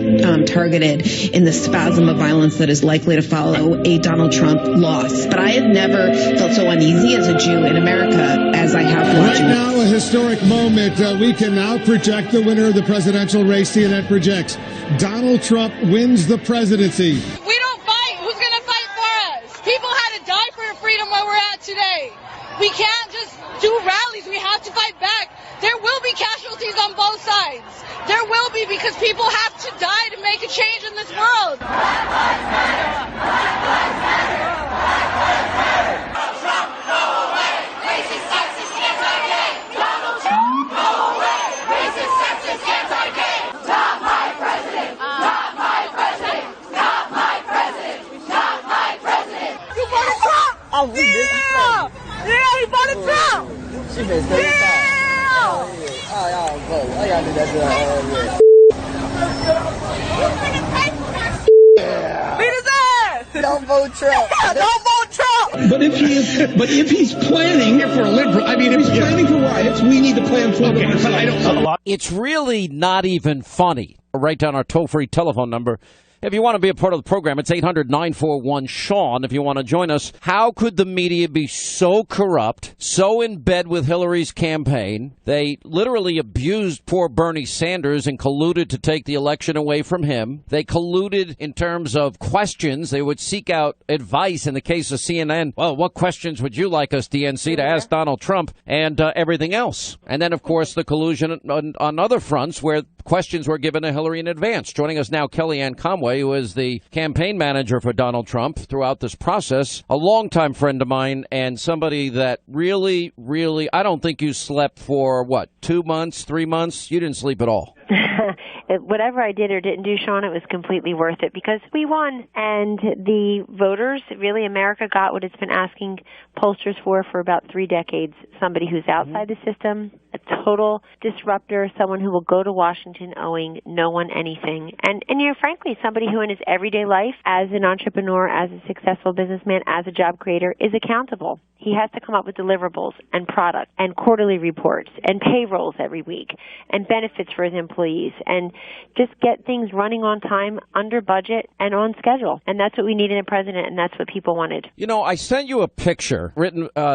[SPEAKER 24] targeted in the spasm of violence that is likely to follow a Donald Trump loss. But I have never felt so uneasy as a Jew in America as I have watching.
[SPEAKER 9] Right now, a historic moment. We can now project the winner of the presidential race. CNN projects Donald Trump wins the presidency.
[SPEAKER 27] We don't fight. Who's going to fight for us? People had to die for freedom where we're at today. We can't just do rallies. We have to fight back. There will be casualties on both sides. There will be, because people have to die to make a change in this world. Black lives matter. Black lives matter. Black lives matter. Trump, go away. Racist, sexist, anti-gay. Donald Trump, go
[SPEAKER 5] she been staying inside. Oh, y'all vote. I gotta do that.
[SPEAKER 10] Beat his ass!
[SPEAKER 5] Don't vote Trump.
[SPEAKER 10] Don't vote Trump!
[SPEAKER 3] But if he's planning for a liberal, I mean, if he's planning for riots, we need to plan for them. But I don't know.
[SPEAKER 1] It's really not even funny. Write down our toll-free telephone number. If you want to be a part of the program, it's 800-941-SEAN. If you want to join us, how could the media be so corrupt, so in bed with Hillary's campaign? They literally abused poor Bernie Sanders and colluded to take the election away from him. They colluded in terms of questions. They would seek out advice in the case of CNN. Well, what questions would you like us, DNC, to ask Donald Trump, and everything else? And then, of course, the collusion on other fronts where questions were given to Hillary in advance. Joining us now, Kellyanne Conway, who is the campaign manager for Donald Trump throughout this process, a longtime friend of mine and somebody that really, I don't think you slept for, 2 months, 3 months? You didn't sleep at all.
[SPEAKER 6] Whatever I did or didn't do, Sean, it was completely worth it because we won. And the voters, really, America got what it's been asking pollsters for about 3 decades. Somebody who's outside the system, a total disruptor, someone who will go to Washington owing no one anything. And frankly, somebody who in his everyday life, as an entrepreneur, as a successful businessman, as a job creator, is accountable. He has to come up with deliverables and product and quarterly reports and payrolls every week and benefits for his employees and just get things running on time, under budget, and on schedule. And that's what we need in a president, and that's what people wanted.
[SPEAKER 1] You know, I sent you a picture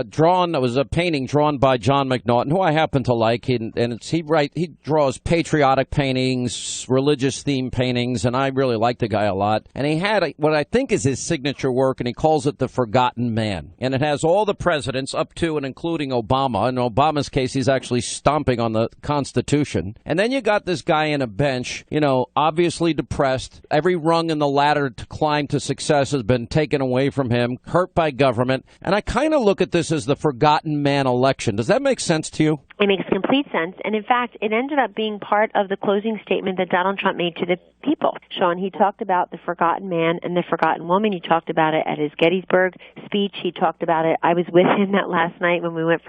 [SPEAKER 1] drawn. It was a painting drawn by John McNaughton, who I happen to like. He draws patriotic paintings, religious theme paintings, and I really like the guy a lot. And he had what I think is his signature work, and he calls it The Forgotten Man. And it has all the presidents up to and including Obama. In Obama's case, he's actually stomping on the Constitution. And then you got this guy in a bench, obviously depressed. Every rung in the ladder to climb to success has been taken away from him, hurt by government. And I kind of look at this as the forgotten man election. Does that make sense to you?
[SPEAKER 6] It makes complete sense. And in fact, it ended up being part of the closing statement that Donald Trump made to the people. Sean, he talked about the forgotten man and the forgotten woman. He talked about it at his Gettysburg speech. He talked about it. I was with him that last night when we went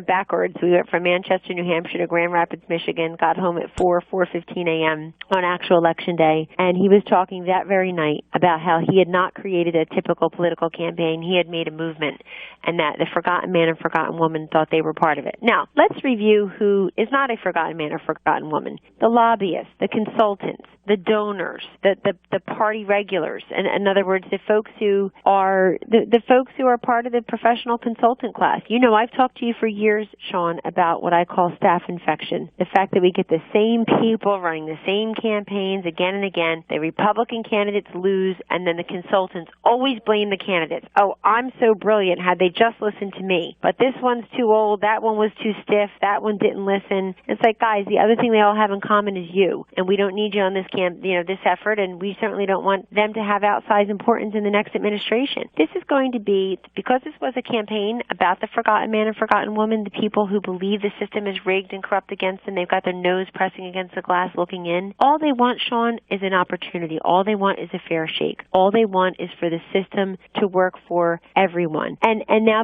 [SPEAKER 6] backwards. We went from Manchester, New Hampshire to Grand Rapids, Michigan, got home at 4:15 a.m. on actual election day. And he was talking that very night about how he had not created a typical political campaign. He had made a movement, and that the forgotten man and forgotten woman thought they were part of it. Now, let's review who is not a forgotten man or forgotten woman. The lobbyists, the consultants, the donors, the party regulars, and in other words, the folks who are the folks who are part of the professional consultant class. I've talked to you for years, Sean, about what I call staff infection. The fact that we get the same people running the same campaigns again and again. The Republican candidates lose, and then the consultants always blame the candidates. Oh, I'm so brilliant. Had they just listened to me? But this one's too old. That one was too stiff. That one didn't listen. It's like, guys, the other thing they all have in common is you, and we don't need you on this this effort, and we certainly don't want them to have outsized importance in the next administration. This is going to be, because this was a campaign about the forgotten man and forgotten woman, the people who believe the system is rigged and corrupt against them, they've got their nose pressing against the glass looking in. All they want, Sean, is an opportunity. All they want is a fair shake. All they want is for the system to work for everyone. And now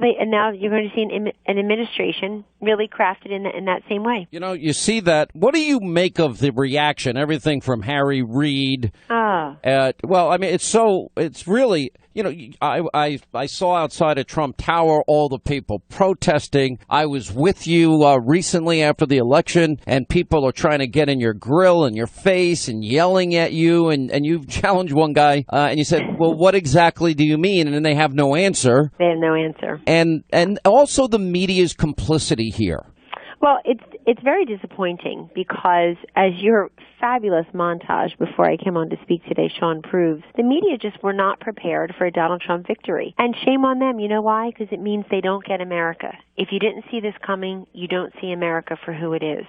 [SPEAKER 6] you're going to see an administration really crafted in that same way.
[SPEAKER 1] You see that. What do you make of the reaction? Everything from Harry Reid. It's really, I saw outside of Trump Tower all the people protesting. I was with you recently after the election, and people are trying to get in your grill and your face and yelling at you, and you challenged one guy, and you said, well, what exactly do you mean? And then they have no answer.
[SPEAKER 6] They have no answer.
[SPEAKER 1] And also the media's complicity here.
[SPEAKER 6] Well, it's very disappointing because, as your fabulous montage before I came on to speak today, Sean, proves, the media just were not prepared for a Donald Trump victory. And shame on them. You know why? Because it means they don't get America. If you didn't see this coming, you don't see America for who it is.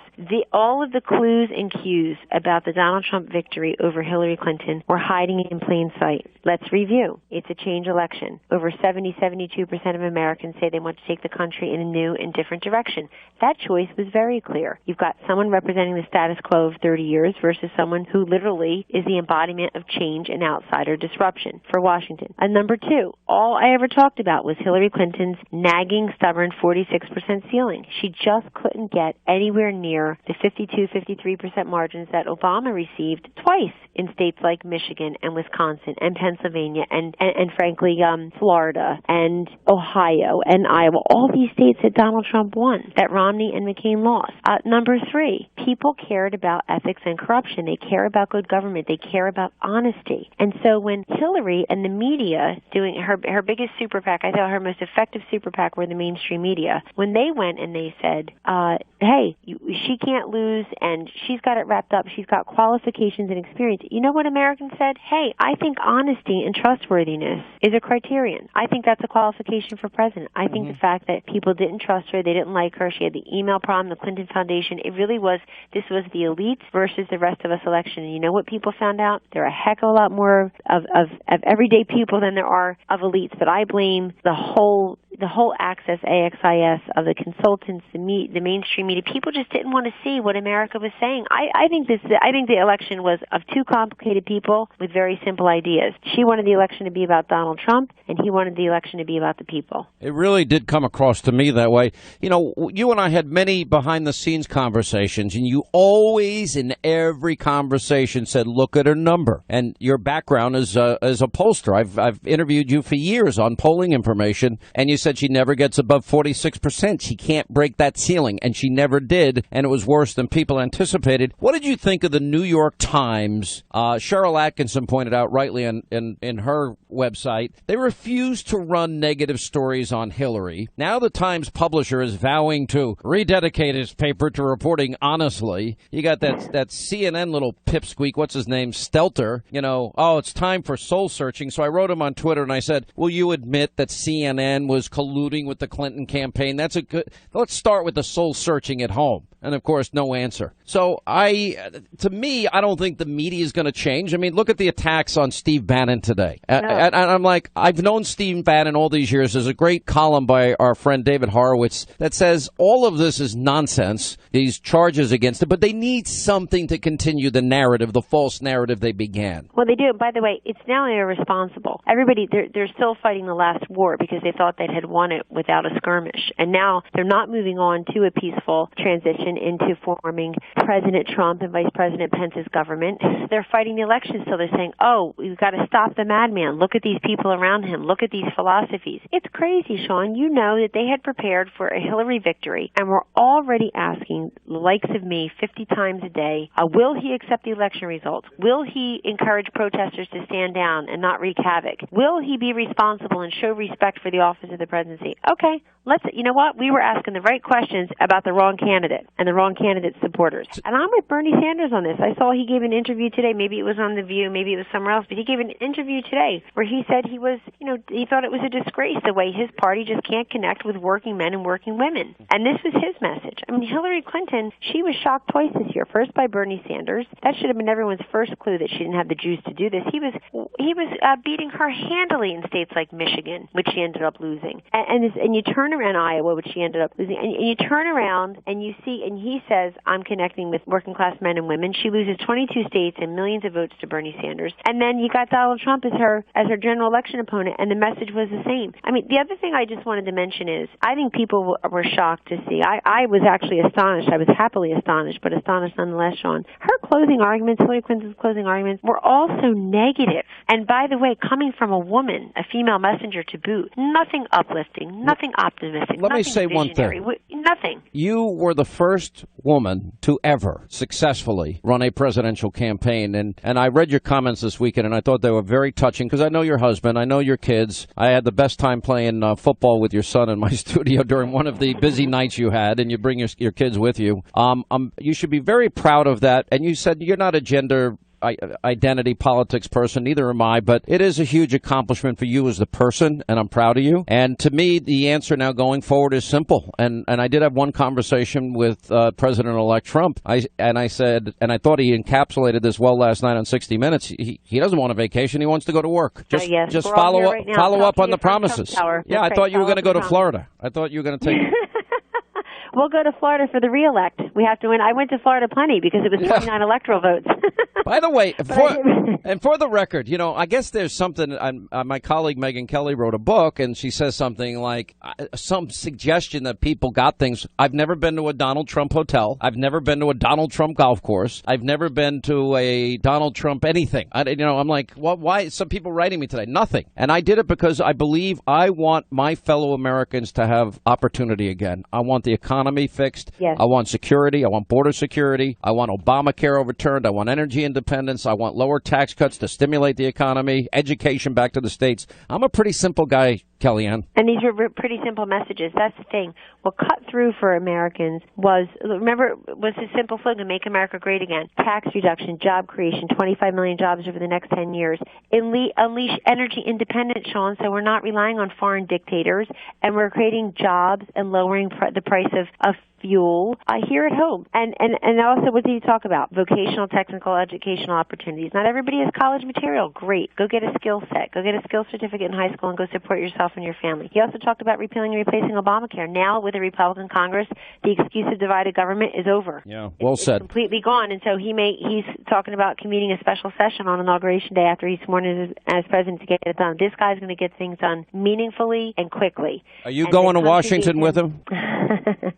[SPEAKER 6] All of the clues and cues about the Donald Trump victory over Hillary Clinton were hiding in plain sight. Let's review. It's a change election. Over 72% of Americans say they want to take the country in a new and different direction. That choice was very clear. You've got someone representing the status quo of 30 years versus someone who literally is the embodiment of change and outsider disruption for Washington. And number two, all I ever talked about was Hillary Clinton's nagging, stubborn 46% ceiling. She just couldn't get anywhere near the 52-53% margins that Obama received twice in states like Michigan and Wisconsin and Pennsylvania and frankly, Florida and Ohio and Iowa, all these states that Donald Trump won, that Romney and McCain lost. Number three, people cared about ethics and corruption. They care about good government. They care about honesty. And so when Hillary and the media doing her biggest super PAC, I thought her most effective super PAC were the mainstream media, when they went and they said, hey, she can't lose and she's got it wrapped up. She's got qualifications and experience. You know what Americans said? Hey, I think honesty and trustworthiness is a criterion. I think that's a qualification for president. I think the fact that people didn't trust her, they didn't like her, she had the email problem, the Clinton Foundation, it really was, this was the elites versus the rest of us election. And you know what people found out? There are a heck of a lot more of everyday people than there are of elites. But I blame the whole access, AXIS, of the consultants, the mainstream media. People just didn't want to see what America was saying. I think the election was of two complicated people with very simple ideas. She wanted the election to be about Donald Trump, and he wanted the election to be about the people.
[SPEAKER 1] It really did come across to me that way. You know, you and I had many behind-the-scenes conversations, and you always, in every conversation, said, look at her number. And your background as a pollster. I've interviewed you for years on polling information, and you said she never gets above 46%. She can't break that ceiling, and she never did, and it was worse than people anticipated. What did you think of the New York Times? Cheryl Atkinson pointed out rightly in her website, they refused to run negative stories on Hillary. Now the Times publisher is vowing to rededicate his paper to reporting honestly. You got that CNN little pipsqueak, what's his name, Stelter, it's time for soul searching. So I wrote him on Twitter and I said, will you admit that CNN was colluding with the Clinton campaign? Let's start with the soul searching at home. And, of course, no answer. So, to me, I don't think the media is going to change. I mean, look at the attacks on Steve Bannon today. No. And I'm like, I've known Steve Bannon all these years. There's a great column by our friend David Horowitz that says all of this is nonsense, these charges against it, but they need something to continue the narrative, the false narrative they began.
[SPEAKER 6] Well, they do. By the way, it's now irresponsible. Everybody, they're still fighting the last war because they thought they had won it without a skirmish. And now they're not moving on to a peaceful transition into forming President Trump and Vice President Pence's government. They're fighting the election, so they're saying, oh, we've got to stop the madman. Look at these people around him. Look at these philosophies. It's crazy, Sean. You know that they had prepared for a Hillary victory, and we're already asking the likes of me 50 times a day, will he accept the election results? Will he encourage protesters to stand down and not wreak havoc? Will he be responsible and show respect for the office of the presidency? Okay, you know what? We were asking the right questions about the wrong candidate and the wrong candidate's supporters. And I'm with Bernie Sanders on this. I saw he gave an interview today. Maybe it was on The View, maybe it was somewhere else, but he gave an interview today where he said he thought it was a disgrace the way his party just can't connect with working men and working women. And this was his message. I mean, Hillary Clinton, she was shocked twice this year. First by Bernie Sanders. That should have been everyone's first clue that she didn't have the juice to do this. He was beating her handily in states like Michigan, which she ended up losing. And you turn around Iowa, which she ended up losing, and you turn around and you see, and he says, I'm connecting with working class men and women. She loses 22 states and millions of votes to Bernie Sanders. And then you got Donald Trump as her general election opponent, and the message was the same. I mean, the other thing I just wanted to mention is, I think people were shocked to see. I was actually astonished. I was happily astonished, but astonished nonetheless, Sean. Her closing arguments, Hillary Clinton's closing arguments, were all so negative. And by the way, coming from a woman, a female messenger to boot, nothing uplifting, nothing optimistic,
[SPEAKER 1] Let me say
[SPEAKER 6] visionary,
[SPEAKER 1] one thing.
[SPEAKER 6] Nothing.
[SPEAKER 1] You were the first woman to ever successfully run a presidential campaign. And I read your comments this weekend, and I thought they were very touching because I know your husband, I know your kids. I had the best time playing football with your son in my studio during one of the busy nights you had, and you bring your kids with you. You should be very proud of that. And you said you're not a gender identity politics person, neither am I, but it is a huge accomplishment for you as the person, and I'm proud of you. And to me, the answer now going forward is simple. And I did have one conversation with President-elect Trump. I said, and I thought he encapsulated this well last night on 60 Minutes. He doesn't want a vacation. He wants to go to work. Just follow up on the promises. Yeah, I thought you were going to go to Florida. I thought you were going to take
[SPEAKER 6] We'll go to Florida for the re-elect. We have to win. I went to Florida plenty because it was 29 electoral votes.
[SPEAKER 1] By the way, for the record, you know, I guess there's something. My colleague Megyn Kelly wrote a book, and she says something like some suggestion that people got things. I've never been to a Donald Trump hotel. I've never been to a Donald Trump golf course. I've never been to a Donald Trump anything. I'm like, why? Some people writing me today, nothing. And I did it because I believe I want my fellow Americans to have opportunity again. I want the economy fixed.
[SPEAKER 6] Yes.
[SPEAKER 1] I want security. I want border security. I want Obamacare overturned. I want energy independence. I want lower tax cuts to stimulate the economy, education back to the states. I'm a pretty simple guy, Kellyanne.
[SPEAKER 6] And these were pretty simple messages. That's the thing. What cut through for Americans was his simple slogan, Make America Great Again. Tax reduction, job creation, 25 million jobs over the next 10 years. Unleash energy independence, Sean, so we're not relying on foreign dictators, and we're creating jobs and lowering the price of fuel here at home. And also, what did you talk about? Vocational, technical, educational opportunities. Not everybody has college material. Great. Go get a skill set. Go get a skill certificate in high school and go support yourself and your family. He also talked about repealing and replacing Obamacare. Now, with a Republican Congress, the excuse of divided government is over.
[SPEAKER 1] Yeah, well said.
[SPEAKER 6] It's completely gone. And so he's talking about convening a special session on Inauguration Day after he's sworn in as president to get it done. This guy's going to get things done meaningfully and quickly.
[SPEAKER 1] Are you going to Washington with him?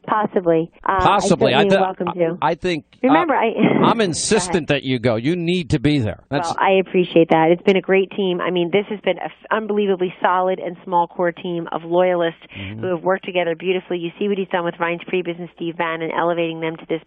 [SPEAKER 6] Possibly.
[SPEAKER 1] Possibly.
[SPEAKER 6] Welcome to.
[SPEAKER 1] I think.
[SPEAKER 6] Remember,
[SPEAKER 1] I'm insistent that you go. You need to be there.
[SPEAKER 6] Well, I appreciate that. It's been a great team. I mean, this has been an unbelievably solid and small core team of loyalists who have worked together beautifully. You see what he's done with Reince Priebus and Steve Bannon, elevating them to this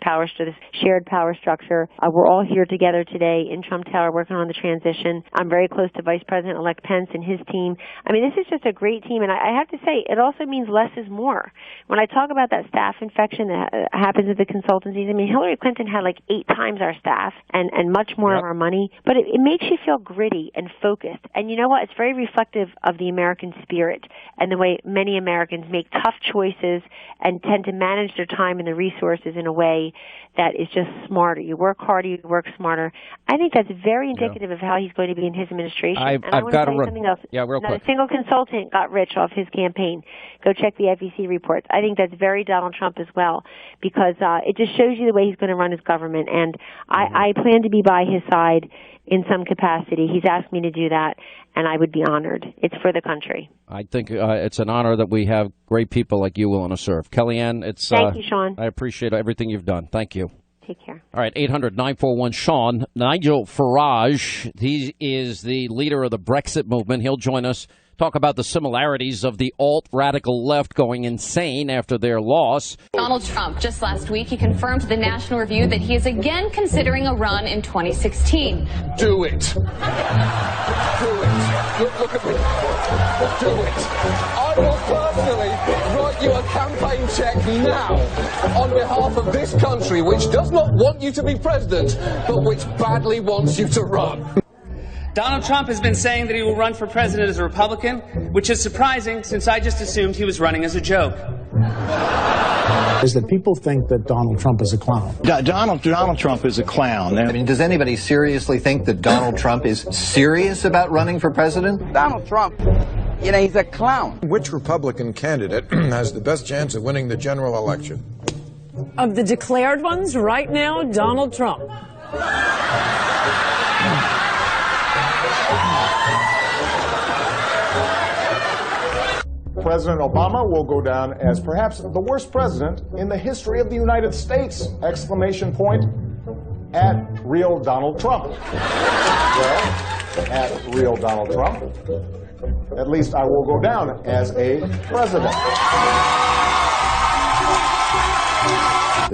[SPEAKER 6] shared power structure. We're all here together today in Trump Tower working on the transition. I'm very close to Vice President-elect Pence and his team. I mean, this is just a great team, and I have to say, it also means less is more. When I talk about that staff infection that happens at the consultancies, I mean, Hillary Clinton had like 8 times our staff and much more of our money, but it makes you feel gritty and focused. And you know what? It's very reflective of the American spirit and the way many Americans make tough choices and tend to manage their time and their resources in a way that is just smarter. You work harder, you work smarter. I think that's very indicative of how he's going to be in his administration.
[SPEAKER 1] I've got to run.
[SPEAKER 6] Something else.
[SPEAKER 1] Yeah, real quick.
[SPEAKER 6] Not a single consultant got rich off his campaign. Go check the FEC reports. I think that's very Donald Trump as well, because it just shows you the way he's going to run his government. And I plan to be by his side in some capacity. He's asked me to do that, and I would be honored. It's for the country. I think it's an honor that we have great people like you willing to serve. Kellyanne, thank you, Sean. I appreciate everything you've done. Thank you. Take care. All right, 800-941-SEAN. Nigel Farage, he is the leader of the Brexit movement. He'll join us, talk about the similarities of the alt-radical left going insane after their loss.
[SPEAKER 7] Donald Trump, just last week, he confirmed to the National Review that he is again considering a run in 2016.
[SPEAKER 9] Do it. Do it. Look at me. Do it. I will personally write you a campaign check now on behalf of this country, which does not want you to be president, but which badly wants you to run.
[SPEAKER 4] Donald Trump has been saying that he will run for president as a Republican, which is surprising since I just assumed he was running as a joke.
[SPEAKER 18] Is that people think that Donald Trump is a clown.
[SPEAKER 8] Donald Trump is a clown.
[SPEAKER 12] I mean, does anybody seriously think that Donald Trump is serious about running for president?
[SPEAKER 5] Donald Trump, you know, he's a clown.
[SPEAKER 13] Which Republican candidate has the best chance of winning the general election?
[SPEAKER 10] Of the declared ones, right now, Donald Trump.
[SPEAKER 9] President Obama will go down as perhaps the worst president in the history of the United States! Exclamation point at real Donald Trump. Well, at real Donald Trump, at least I will go down as a president.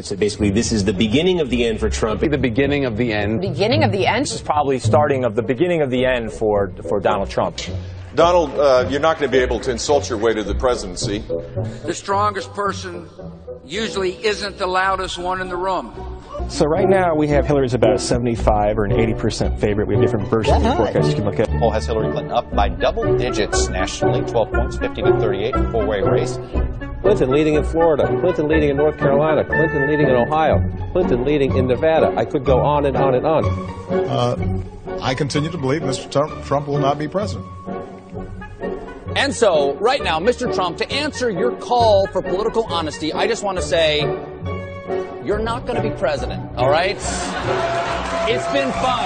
[SPEAKER 14] So basically, this is the beginning of the end for Trump.
[SPEAKER 15] The beginning of the end.
[SPEAKER 7] Beginning of the end?
[SPEAKER 15] This is probably starting of the beginning of the end for Donald Trump.
[SPEAKER 13] Donald, you're not going to be able to insult your way to the presidency.
[SPEAKER 5] The strongest person usually isn't the loudest one in the room.
[SPEAKER 15] So right now we have Hillary's about a 75 or an 80% favorite. We have different versions of the forecast you can look at.
[SPEAKER 16] Poll has Hillary Clinton up by double digits nationally, 12 points, 50-38, four-way race.
[SPEAKER 22] Clinton leading in Florida, Clinton leading in North Carolina, Clinton leading in Ohio, Clinton leading in Nevada. I could go on and on and on.
[SPEAKER 9] I continue to believe Mr. Trump will not be president.
[SPEAKER 16] And so, right now, Mr. Trump, to answer your call for political honesty, I just want to say, you're not going to be president, all right? It's been fun.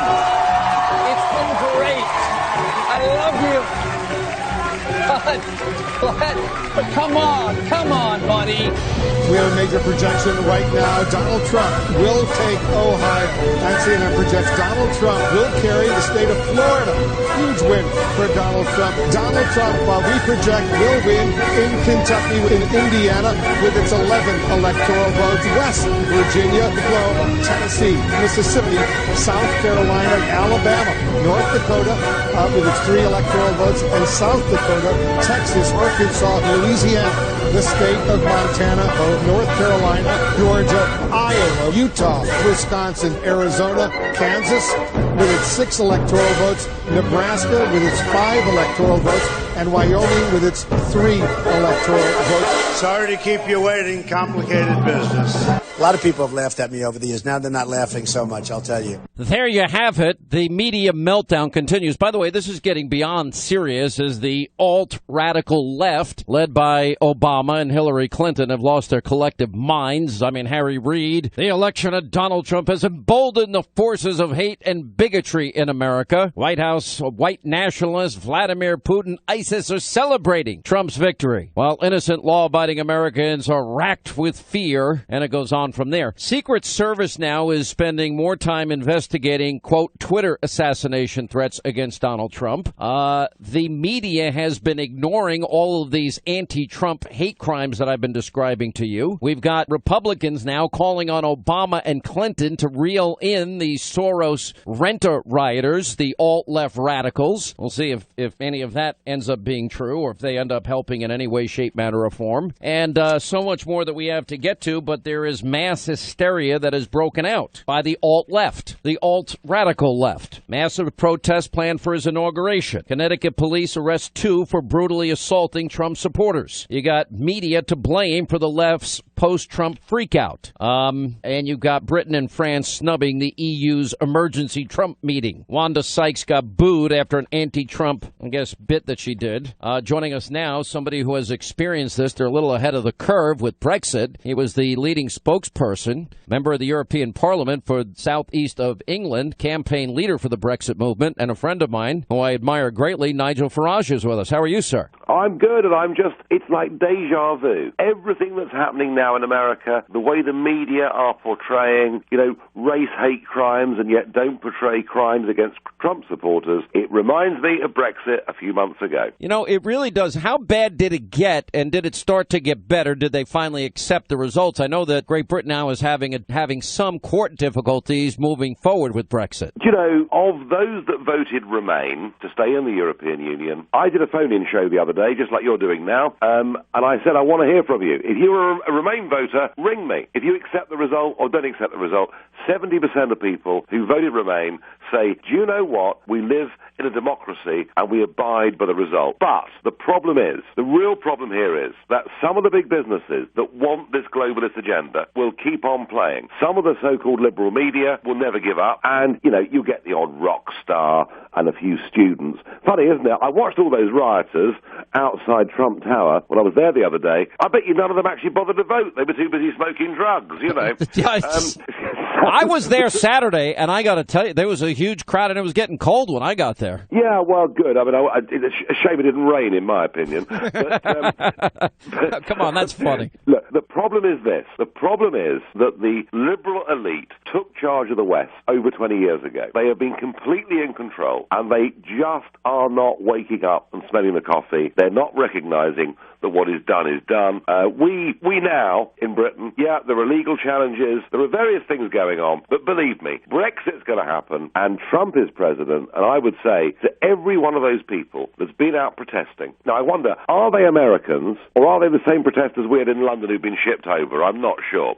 [SPEAKER 16] It's been great. I love you. But come on, buddy.
[SPEAKER 9] We have a major projection right now. Donald Trump will take Ohio. And CNN projects Donald Trump will carry the state of Florida. Huge win for Donald Trump. Donald Trump, we project, will win in Kentucky, in Indiana, with its 11 electoral votes. West Virginia, Oklahoma, Tennessee, Mississippi, South Carolina, Alabama, North Dakota, with its 3 electoral votes, and South Dakota, Texas, Arkansas, Louisiana, the state of Montana, North Carolina, Georgia, Iowa, Utah, Wisconsin, Arizona, Kansas, with its 6 electoral votes, Nebraska with its 5 electoral votes, and Wyoming with its 3 electoral votes.
[SPEAKER 2] Sorry to keep you waiting. Complicated business. A lot of people have laughed at me over the years. Now they're not laughing so much, I'll tell you.
[SPEAKER 1] There you have it. The media meltdown continues. By the way, this is getting beyond serious as the alt-radical left, led by Obama and Hillary Clinton, have lost their collective minds. I mean, Harry Reid. The election of Donald Trump has emboldened the forces of hate and bigotry in America. White House white nationalists, Vladimir Putin, ISIS are celebrating Trump's victory, while innocent law-abiding Americans are racked with fear, and it goes on from there. Secret Service now is spending more time investigating, quote, Twitter assassination threats against Donald Trump. The media has been ignoring all of these anti-Trump hate crimes that I've been describing to you. We've got Republicans now calling on Obama and Clinton to reel in the Soros renter rioters, the alt-left radicals. We'll see if any of that ends up being true or if they end up helping in any way, shape, manner, or form. And so much more that we have to get to, but there is mass hysteria that has broken out by the alt-left, the alt-radical left. Massive protest planned for his inauguration. Connecticut police arrest 2 for brutally assaulting Trump supporters. You got media to blame for the left's post-Trump freakout. And you've got Britain and France snubbing the EU's emergency Trump meeting. Wanda Sykes got booed after an anti-Trump, I guess, bit that she did. Joining us now, somebody who has experienced this. They're a little ahead of the curve with Brexit. He was the leading spokesperson, member of the European Parliament for southeast of England, campaign leader for the Brexit movement, and a friend of mine who I admire greatly, Nigel Farage, is with us. How are you, sir?
[SPEAKER 11] I'm good, and it's like deja vu. Everything that's happening now in America, the way the media are portraying, race hate crimes and yet don't portray crimes against Trump supporters, it reminds me of Brexit a few months ago.
[SPEAKER 1] It really does. How bad did it get, and did it start to get better? Did they finally accept the results? I know that Great Britain now is having some court difficulties moving forward with Brexit.
[SPEAKER 11] Of those that voted Remain to stay in the European Union, I did a phone-in show the other day, just like you're doing now, and I said, I want to hear from you. If you're a Remain voter, ring me. If you accept the result or don't accept the result, 70% of people who voted Remain say, do you know what? We live in a democracy and we abide by the result. But the real problem here is that some of the big businesses that want this globalist agenda will keep on playing. Some of the so-called liberal media will never give up, and, you get the odd rock star and a few students. Funny, isn't it? I watched all those rioters outside Trump Tower when I was there the other day. I bet you none of them actually bothered to vote. They were too busy smoking drugs,
[SPEAKER 1] I was there Saturday, and I got to tell you, there was a huge crowd, and it was getting cold when I got there.
[SPEAKER 11] Yeah, well, good. I mean, it's a shame it didn't rain, in my opinion. But,
[SPEAKER 1] come on, that's funny.
[SPEAKER 11] Look, the problem is this. The problem is that the liberal elite took charge of the West over 20 years ago. They have been completely in control, and they just are not waking up and smelling the coffee. They're not recognizing that what is done is done. We now, in Britain, there are legal challenges, there are various things going on, but believe me, Brexit's going to happen, and Trump is president, and I would say to every one of those people that's been out protesting, now I wonder, are they Americans, or are they the same protesters we had in London who've been shipped over? I'm not sure.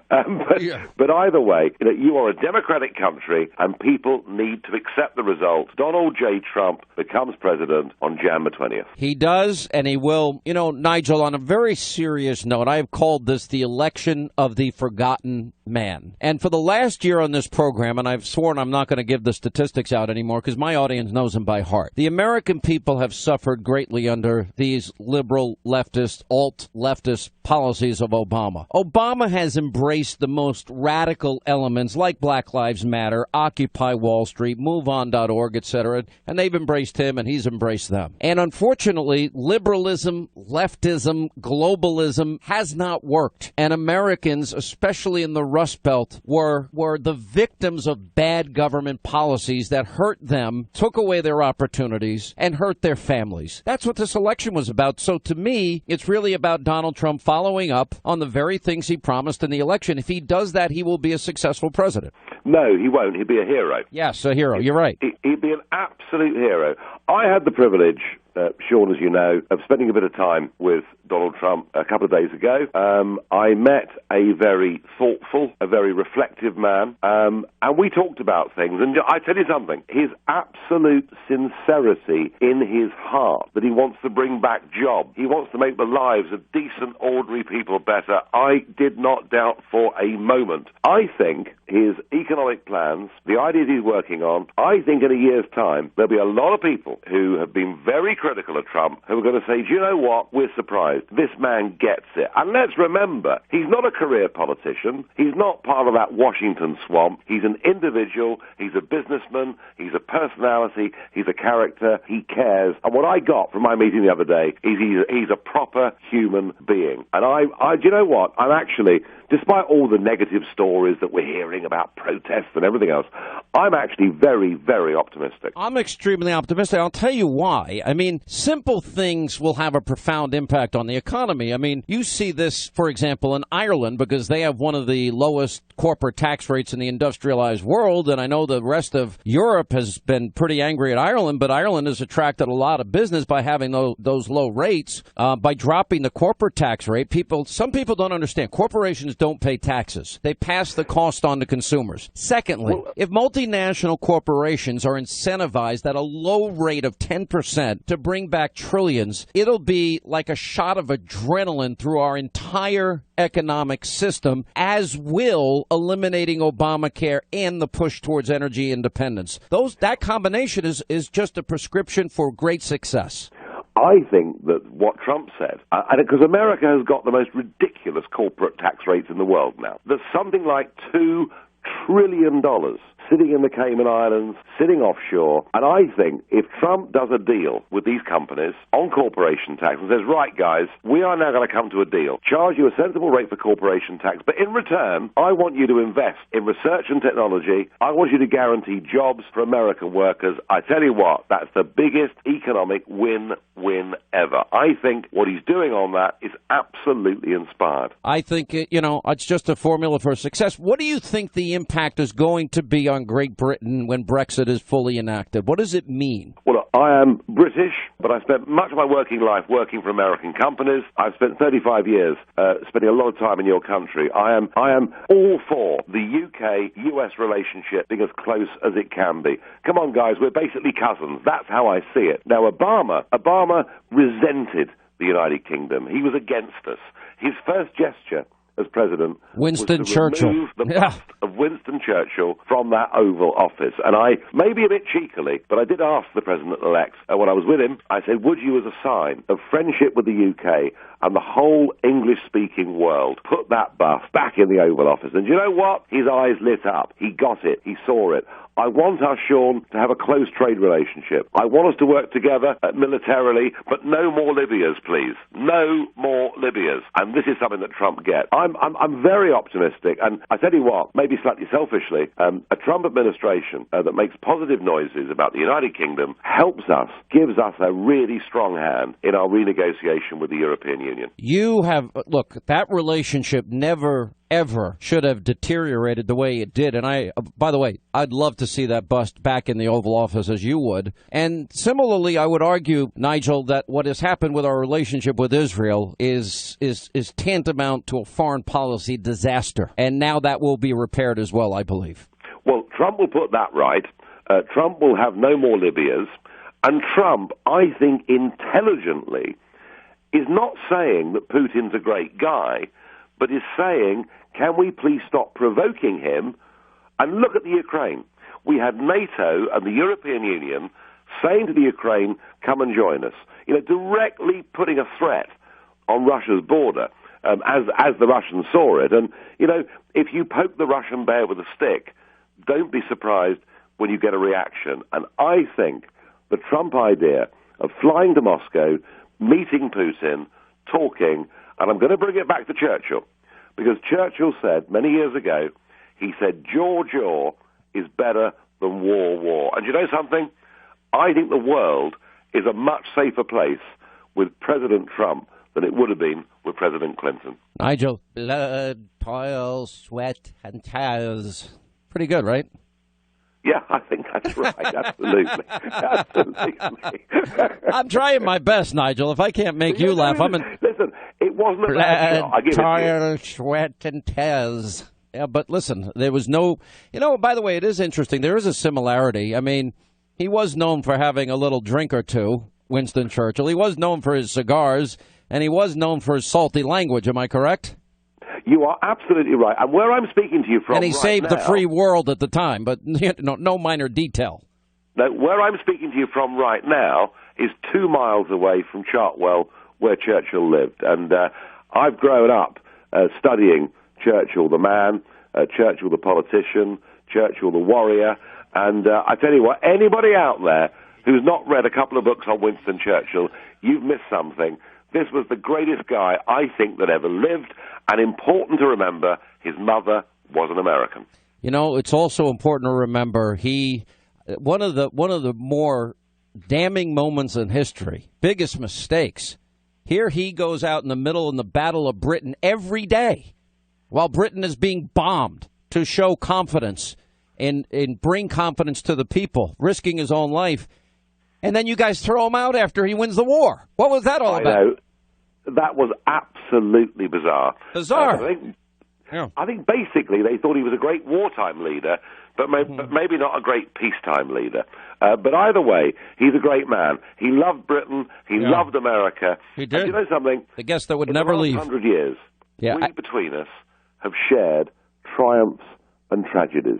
[SPEAKER 11] But either way, you are a democratic country, and people need to accept the result. Donald J. Trump becomes president on Jan the 20th.
[SPEAKER 1] He does, and he will. Nigel, on a very serious note, I have called this the election of the forgotten man. And for the last year on this program, and I've sworn I'm not going to give the statistics out anymore because my audience knows them by heart, the American people have suffered greatly under these liberal, leftist, alt-leftist policies of Obama. Obama has embraced the most radical elements like Black Lives Matter, Occupy Wall Street, MoveOn.org, etc., and they've embraced him and he's embraced them. And unfortunately, liberalism, leftism, globalism has not worked. And Americans, especially in the Rust Belt, were the victims of bad government policies that hurt them, took away their opportunities, and hurt their families. That's what this election was about. So to me, it's really about Donald Trump following up on the very things he promised in the election. If he does that, he will be a successful president.
[SPEAKER 11] No, he won't. He'll be a hero.
[SPEAKER 1] Yes, a hero. You're right.
[SPEAKER 11] He'd be an absolute hero. I had the privilege, Sean, as you know, of spending a bit of time with Donald Trump a couple of days ago. I met a very thoughtful, a very reflective man, and we talked about things. And I tell you something, his absolute sincerity in his heart that he wants to bring back jobs, he wants to make the lives of decent, ordinary people better, I did not doubt for a moment. I think his economic plans, the ideas he's working on, I think in a year's time, there'll be a lot of people who have been very critical of Trump who are going to say, do you know what, we're surprised. This man gets it. And let's remember, he's not a career politician. He's not part of that Washington swamp. He's an individual. He's a businessman. He's a personality. He's a character. He cares. And what I got from my meeting the other day is he's a proper human being. And I do you know what? I'm actually, despite all the negative stories that we're hearing about protests and everything else, I'm actually very, very optimistic.
[SPEAKER 1] I'm extremely optimistic. I'll tell you why. I mean, simple things will have a profound impact on the economy. I mean, you see this, for example, in Ireland, because they have one of the lowest corporate tax rates in the industrialized world, and I know the rest of Europe has been pretty angry at Ireland, but Ireland has attracted a lot of business by having those low rates, by dropping the corporate tax rate. Some people don't understand. Corporations don't pay taxes. They pass the cost on to consumers. Secondly, if multinational corporations are incentivized at a low rate of 10% to bring back trillions, it'll be like a shot of adrenaline through our entire economic system, as will eliminating Obamacare and the push towards energy independence. That combination is just a prescription for great success.
[SPEAKER 11] I think that what Trump said, because America has got the most ridiculous corporate tax rates in the world now. There's something like $2 trillion sitting in the Cayman Islands, sitting offshore. And I think if Trump does a deal with these companies on corporation tax and says, right, guys, we are now going to come to a deal, charge you a sensible rate for corporation tax, but in return, I want you to invest in research and technology. I want you to guarantee jobs for American workers. I tell you what, that's the biggest economic win-win ever. I think what he's doing on that is absolutely inspired.
[SPEAKER 1] I think, it's just a formula for success. What do you think the impact is going to be on Great Britain when Brexit is fully enacted? What does it mean?
[SPEAKER 11] Well, I am British, but I spent much of my working life working for American companies. I've spent 35 years spending a lot of time in your country. I am all for the UK-US relationship being as close as it can be. Come on, guys, we're basically cousins. That's how I see it. Now, Obama resented the United Kingdom. He was against us. His first gesture as president
[SPEAKER 1] Winston
[SPEAKER 11] was to
[SPEAKER 1] Churchill.
[SPEAKER 11] remove the bust of Winston Churchill from that Oval Office. And I, maybe a bit cheekily, but I did ask the president-elect when I was with him, I said, would you, as a sign of friendship with the UK and the whole English-speaking world, put that bust back in the Oval Office? And you know what? His eyes lit up. He got it. He saw it. I want us, Sean, to have a close trade relationship. I want us to work together militarily, but no more Libyas, please. No more Libyas. And this is something that Trump gets. I'm very optimistic, and I tell you what, maybe slightly selfishly, a Trump administration that makes positive noises about the United Kingdom helps us, gives us a really strong hand in our renegotiation with the European Union.
[SPEAKER 1] Look, that relationship never ever should have deteriorated the way it did. And by the way, I'd love to see that bust back in the Oval Office, as you would. And similarly, I would argue, Nigel, that what has happened with our relationship with Israel is tantamount to a foreign policy disaster. And now that will be repaired as well, I believe.
[SPEAKER 11] Well, Trump will put that right. Trump will have no more Libyas. And Trump, I think, intelligently is not saying that Putin's a great guy, but is saying, can we please stop provoking him? And look at the Ukraine. We had NATO and the European Union saying to the Ukraine, come and join us. Directly putting a threat on Russia's border, as the Russians saw it. And, if you poke the Russian bear with a stick, don't be surprised when you get a reaction. And I think the Trump idea of flying to Moscow, meeting Putin, talking, and I'm going to bring it back to Churchill, because Churchill said many years ago, he said, jaw is better than war. And you know something? I think the world is a much safer place with President Trump than it would have been with President Clinton.
[SPEAKER 1] Nigel, blood, toil, sweat, and tears. Pretty good, right?
[SPEAKER 11] Yeah, I think that's right. Absolutely. Absolutely.
[SPEAKER 1] I'm trying my best, Nigel. If I can't make you laugh, I'm in...
[SPEAKER 11] Listen, it wasn't a bad shot. I give
[SPEAKER 1] toil, sweat, and tears. Yeah, but listen, there was no... by the way, it is interesting. There is a similarity. I mean, he was known for having a little drink or two, Winston Churchill. He was known for his cigars, and he was known for his salty language. Am I correct?
[SPEAKER 11] You are absolutely right. And where I'm speaking to you from
[SPEAKER 1] and he
[SPEAKER 11] right
[SPEAKER 1] saved
[SPEAKER 11] now,
[SPEAKER 1] the free world at the time, but no minor detail.
[SPEAKER 11] No, where I'm speaking to you from right now is 2 miles away from Chartwell, where Churchill lived. And I've grown up studying Churchill the man, Churchill the politician, Churchill the warrior. And I tell you what, anybody out there who's not read a couple of books on Winston Churchill, you've missed something. This was the greatest guy, I think, that ever lived. And important to remember, his mother was an American.
[SPEAKER 1] It's also important to remember one of the more damning moments in history, biggest mistakes. Here he goes out in the middle in the Battle of Britain every day while Britain is being bombed to show confidence and bring confidence to the people, risking his own life. And then you guys throw him out after he wins the war. What was that all about?
[SPEAKER 11] I know. That was absolutely bizarre.
[SPEAKER 1] Bizarre.
[SPEAKER 11] I think basically they thought he was a great wartime leader, but maybe not a great peacetime leader. But either way, he's a great man. He loved Britain. He loved America.
[SPEAKER 1] He did.
[SPEAKER 11] And you know something?
[SPEAKER 1] The guest that would never leave.
[SPEAKER 11] 100 years, we between us have shared triumphs and tragedies.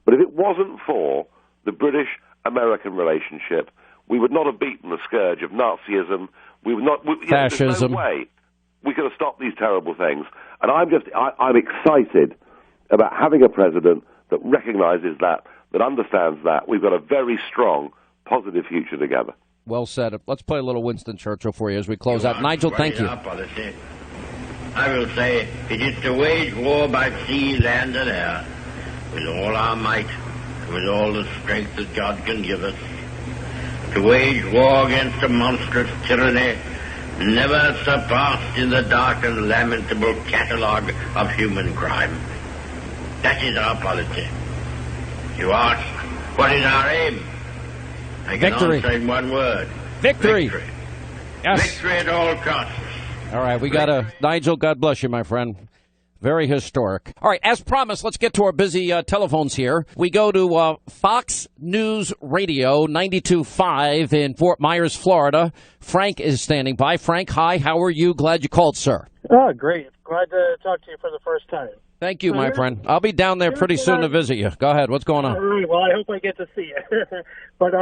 [SPEAKER 11] But if it wasn't for the British-American relationship, we would not have beaten the scourge of Nazism. We would not.
[SPEAKER 1] Fascism.
[SPEAKER 11] There's no way we could have stopped these terrible things. And I'm excited about having a president that recognizes that understands that. We've got a very strong, positive future together.
[SPEAKER 1] Well said. Let's play a little Winston Churchill for you as we close out. Nigel, thank you.
[SPEAKER 17] Policy. I will say it is to wage war by sea, land, and air with all our might, with all the strength that God can give us. To wage war against a monstrous tyranny never surpassed in the dark and lamentable catalogue of human crime. That is our policy. You ask, what is our aim? I can answer in one word.
[SPEAKER 1] Victory. Yes.
[SPEAKER 17] Victory at all costs.
[SPEAKER 1] All right, we got Nigel, God bless you, my friend. Very historic. All right, as promised, let's get to our busy telephones here. We go to Fox News Radio 92.5 in Fort Myers, Florida. Frank is standing by. Frank, hi, how are you? Glad you called, sir.
[SPEAKER 19] Oh, great. Glad to talk to you for the first time.
[SPEAKER 1] Thank you, my friend. I'll be down there pretty soon to visit you. Go ahead. What's going on?
[SPEAKER 19] All right. Well, I hope I get to see you. But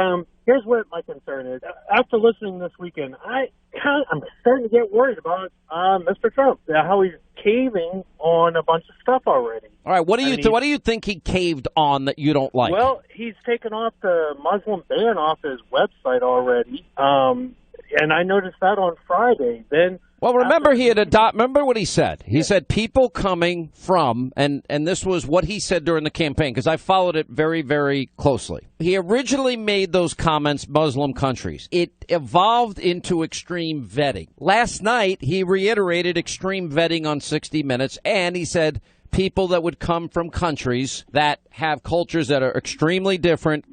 [SPEAKER 19] here's what my concern is. After listening this weekend, I'm starting to get worried about Mr. Trump, how he's caving on a bunch of stuff already.
[SPEAKER 1] All right. What do you think he caved on that you don't like?
[SPEAKER 19] Well, he's taken off the Muslim ban off his website already, and I noticed that on Friday. Then.
[SPEAKER 1] Well, remember remember what he said. He said people coming from, and this was what he said during the campaign, because I followed it very, very closely. He originally made those comments, Muslim countries. It evolved into extreme vetting. Last night, he reiterated extreme vetting on 60 Minutes, and he said people that would come from countries that have cultures that are extremely different,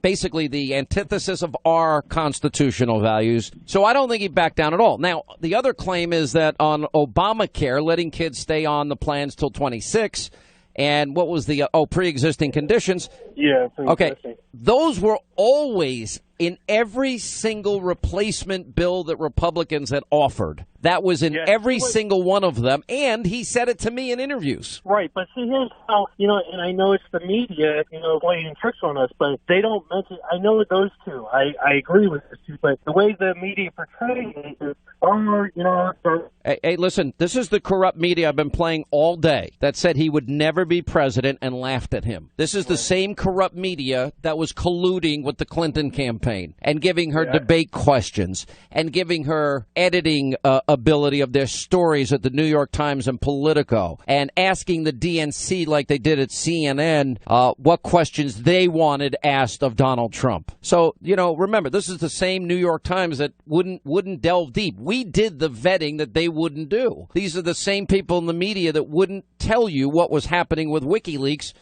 [SPEAKER 1] basically the antithesis of our constitutional values. So I don't think he backed down at all. Now, the other claim is that on Obamacare, letting kids stay on the plans till 26, and what was the pre-existing conditions?
[SPEAKER 19] Yeah.
[SPEAKER 1] Okay. Those were always in every single replacement bill that Republicans had offered. That was in every single one of them, and he said it to me in interviews.
[SPEAKER 19] Right, but see, here's how, and I know it's the media, playing tricks on us, but they don't mention, I know those two, I agree with those two, but the way the media portrays it is,
[SPEAKER 1] Hey, listen, this is the corrupt media I've been playing all day that said he would never be president and laughed at him. This is the same corrupt media that was colluding with the Clinton campaign and giving her debate questions and giving her editing ability of their stories at the New York Times and Politico and asking the DNC like they did at CNN what questions they wanted asked of Donald Trump. So, remember, this is the same New York Times that wouldn't delve deep. We did the vetting that they wouldn't do. These are the same people in the media that wouldn't tell you what was happening with WikiLeaks.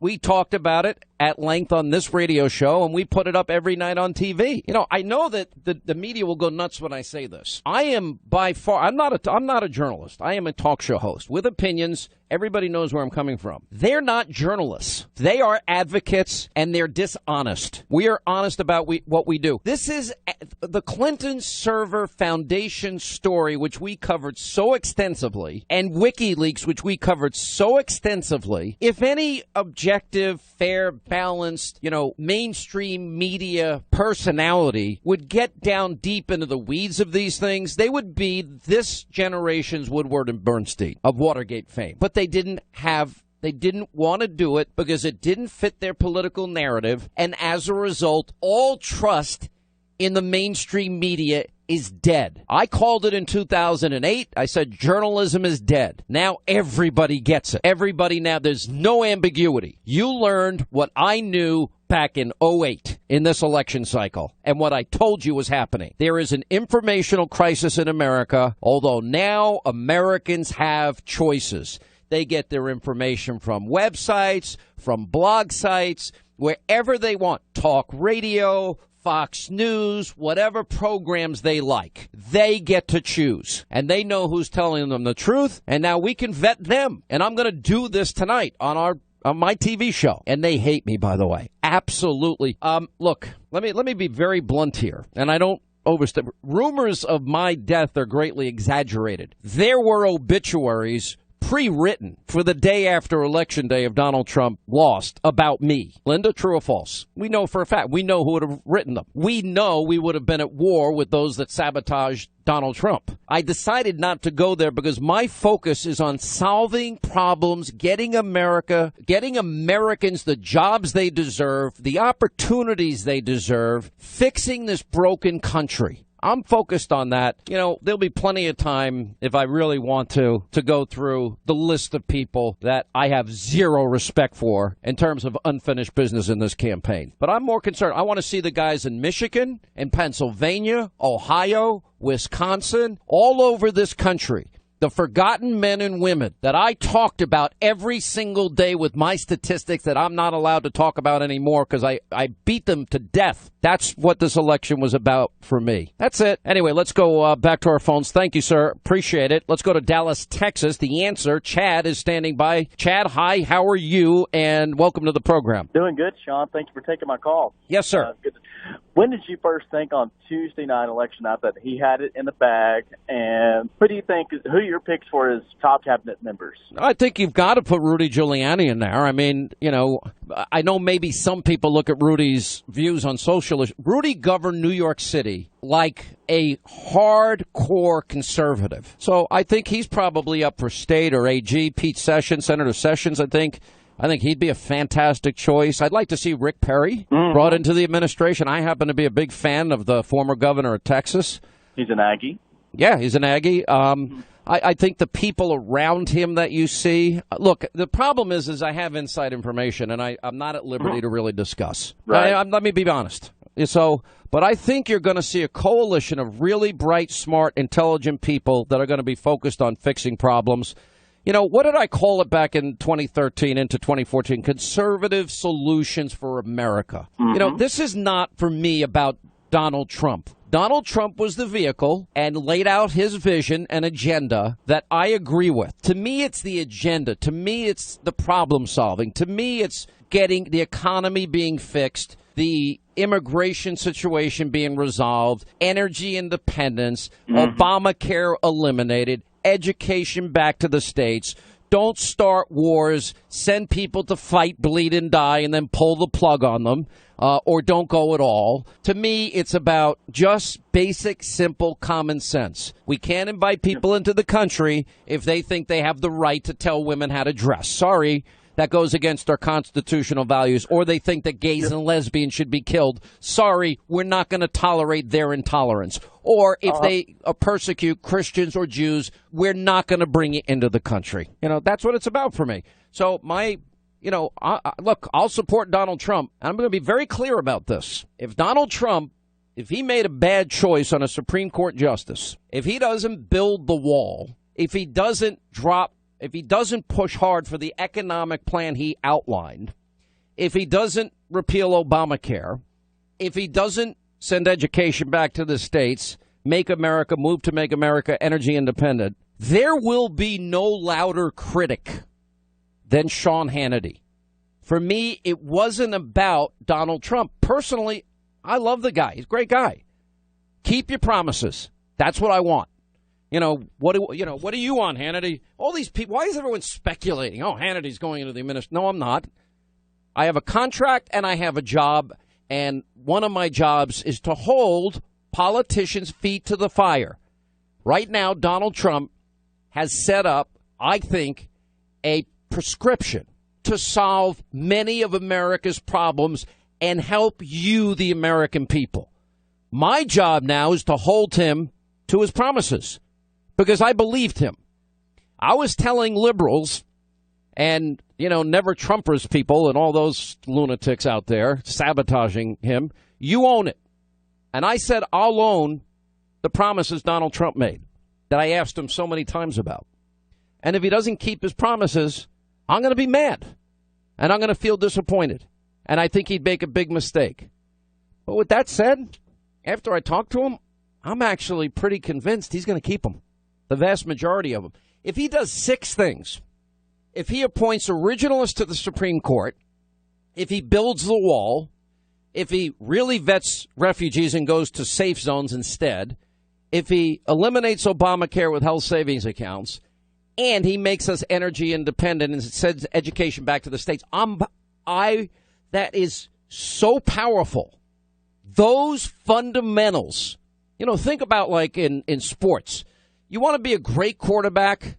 [SPEAKER 1] We talked about it at length on this radio show, and we put it up every night on TV. I know that the media will go nuts when I say this. I am by far, I'm not a journalist. I am a talk show host with opinions. Everybody knows where I'm coming from. They're not journalists. They are advocates, and they're dishonest. We are honest about what we do. This is the Clinton Server Foundation story, which we covered so extensively, and WikiLeaks, which we covered so extensively. If any objective, fair, balanced, mainstream media personality would get down deep into the weeds of these things, they would be this generation's Woodward and Bernstein of Watergate fame. But they didn't want to do it because it didn't fit their political narrative. And as a result, all trust in the mainstream media is dead. I called it in 2008. I said journalism is dead. Now everybody gets it. Everybody now, there's no ambiguity. You learned what I knew back in 2008 in this election cycle and what I told you was happening. There is an informational crisis in America, although now Americans have choices. They get their information from websites, from blog sites, wherever they want. Talk radio, Fox News, whatever programs they like. They get to choose. And they know who's telling them the truth. And now we can vet them. And I'm going to do this tonight on my TV show. And they hate me, by the way. Absolutely. Look, let me be very blunt here. And I don't overstep. Rumors of my death are greatly exaggerated. There were obituaries pre-written for the day after Election Day of Donald Trump lost about me. Linda, true or false? We know for a fact. We know who would have written them. We know we would have been at war with those that sabotaged Donald Trump. I decided not to go there because my focus is on solving problems, getting Americans the jobs they deserve, the opportunities they deserve, fixing this broken country. I'm focused on that. There'll be plenty of time, if I really want to go through the list of people that I have zero respect for in terms of unfinished business in this campaign. But I'm more concerned. I want to see the guys in Michigan, in Pennsylvania, Ohio, Wisconsin, all over this country. The forgotten men and women that I talked about every single day with my statistics that I'm not allowed to talk about anymore because I beat them to death. That's what this election was about for me. That's it. Anyway, let's go back to our phones. Thank you, sir. Appreciate it. Let's go to Dallas, Texas. The answer, Chad is standing by. Chad, hi. How are you? And welcome to the program.
[SPEAKER 20] Doing good, Sean. Thank you for taking my call.
[SPEAKER 1] Yes, sir.
[SPEAKER 20] Good. When did you first think on Tuesday night election night that he had it in the bag? And who do you think, who are your picks for his top cabinet members?
[SPEAKER 1] I think you've got to put Rudy Giuliani in there. I mean, I know maybe some people look at Rudy's views on social issues. Rudy governed New York City like a hardcore conservative. So I think he's probably up for state or AG. Pete Sessions, Senator Sessions, I think he'd be a fantastic choice. I'd like to see Rick Perry brought into the administration. I happen to be a big fan of the former governor of Texas.
[SPEAKER 20] He's an Aggie.
[SPEAKER 1] Yeah, he's an Aggie. I think the people around him that you see. Look, the problem is I have inside information, and I'm not at liberty to really discuss.
[SPEAKER 20] Right.
[SPEAKER 1] Let me be honest. But I think you're going to see a coalition of really bright, smart, intelligent people that are going to be focused on fixing problems. What did I call it back in 2013 into 2014? Conservative solutions for America. This is not, for me, about Donald Trump. Donald Trump was the vehicle and laid out his vision and agenda that I agree with. To me, it's the agenda. To me, it's the problem solving. To me, it's getting the economy being fixed. the immigration situation being resolved, energy independence, Obamacare eliminated, education back to the states. Don't start wars, send people to fight, bleed, and die, and then pull the plug on them, or don't go at all. To me, it's about just basic, simple common sense. We can't invite people into the country if they think they have the right to tell women how to dress. Sorry, that goes against our constitutional values. Or they think that gays and lesbians should be killed. Sorry, we're not going to tolerate their intolerance. Or if they persecute Christians or Jews, we're not going to bring it into the country. That's what it's about for me. So look, I'll support Donald Trump. And I'm going to be very clear about this. If Donald Trump, if he made a bad choice on a Supreme Court justice, if he doesn't build the wall, if he doesn't push hard for the economic plan he outlined, if he doesn't repeal Obamacare, if he doesn't send education back to the states, move to make America energy independent, there will be no louder critic than Sean Hannity. For me, it wasn't about Donald Trump. Personally, I love the guy. He's a great guy. Keep your promises. That's what I want. What do you want, Hannity? All these people, why is everyone speculating? Oh, Hannity's going into the administration. No, I'm not. I have a contract and I have a job, and one of my jobs is to hold politicians' feet to the fire. Right now, Donald Trump has set up, I think, a prescription to solve many of America's problems and help you, the American people. My job now is to hold him to his promises, because I believed him. I was telling liberals and, never Trumpers people and all those lunatics out there sabotaging him, you own it. And I said, I'll own the promises Donald Trump made that I asked him so many times about. And if he doesn't keep his promises, I'm going to be mad. And I'm going to feel disappointed. And I think he'd make a big mistake. But with that said, after I talked to him, I'm actually pretty convinced he's going to keep them. The vast majority of them. If he does 6 things, if he appoints originalists to the Supreme Court, if he builds the wall, if he really vets refugees and goes to safe zones instead, if he eliminates Obamacare with health savings accounts, and he makes us energy independent and sends education back to the states, that is so powerful. Those fundamentals, think about like in sports. You want to be a great quarterback,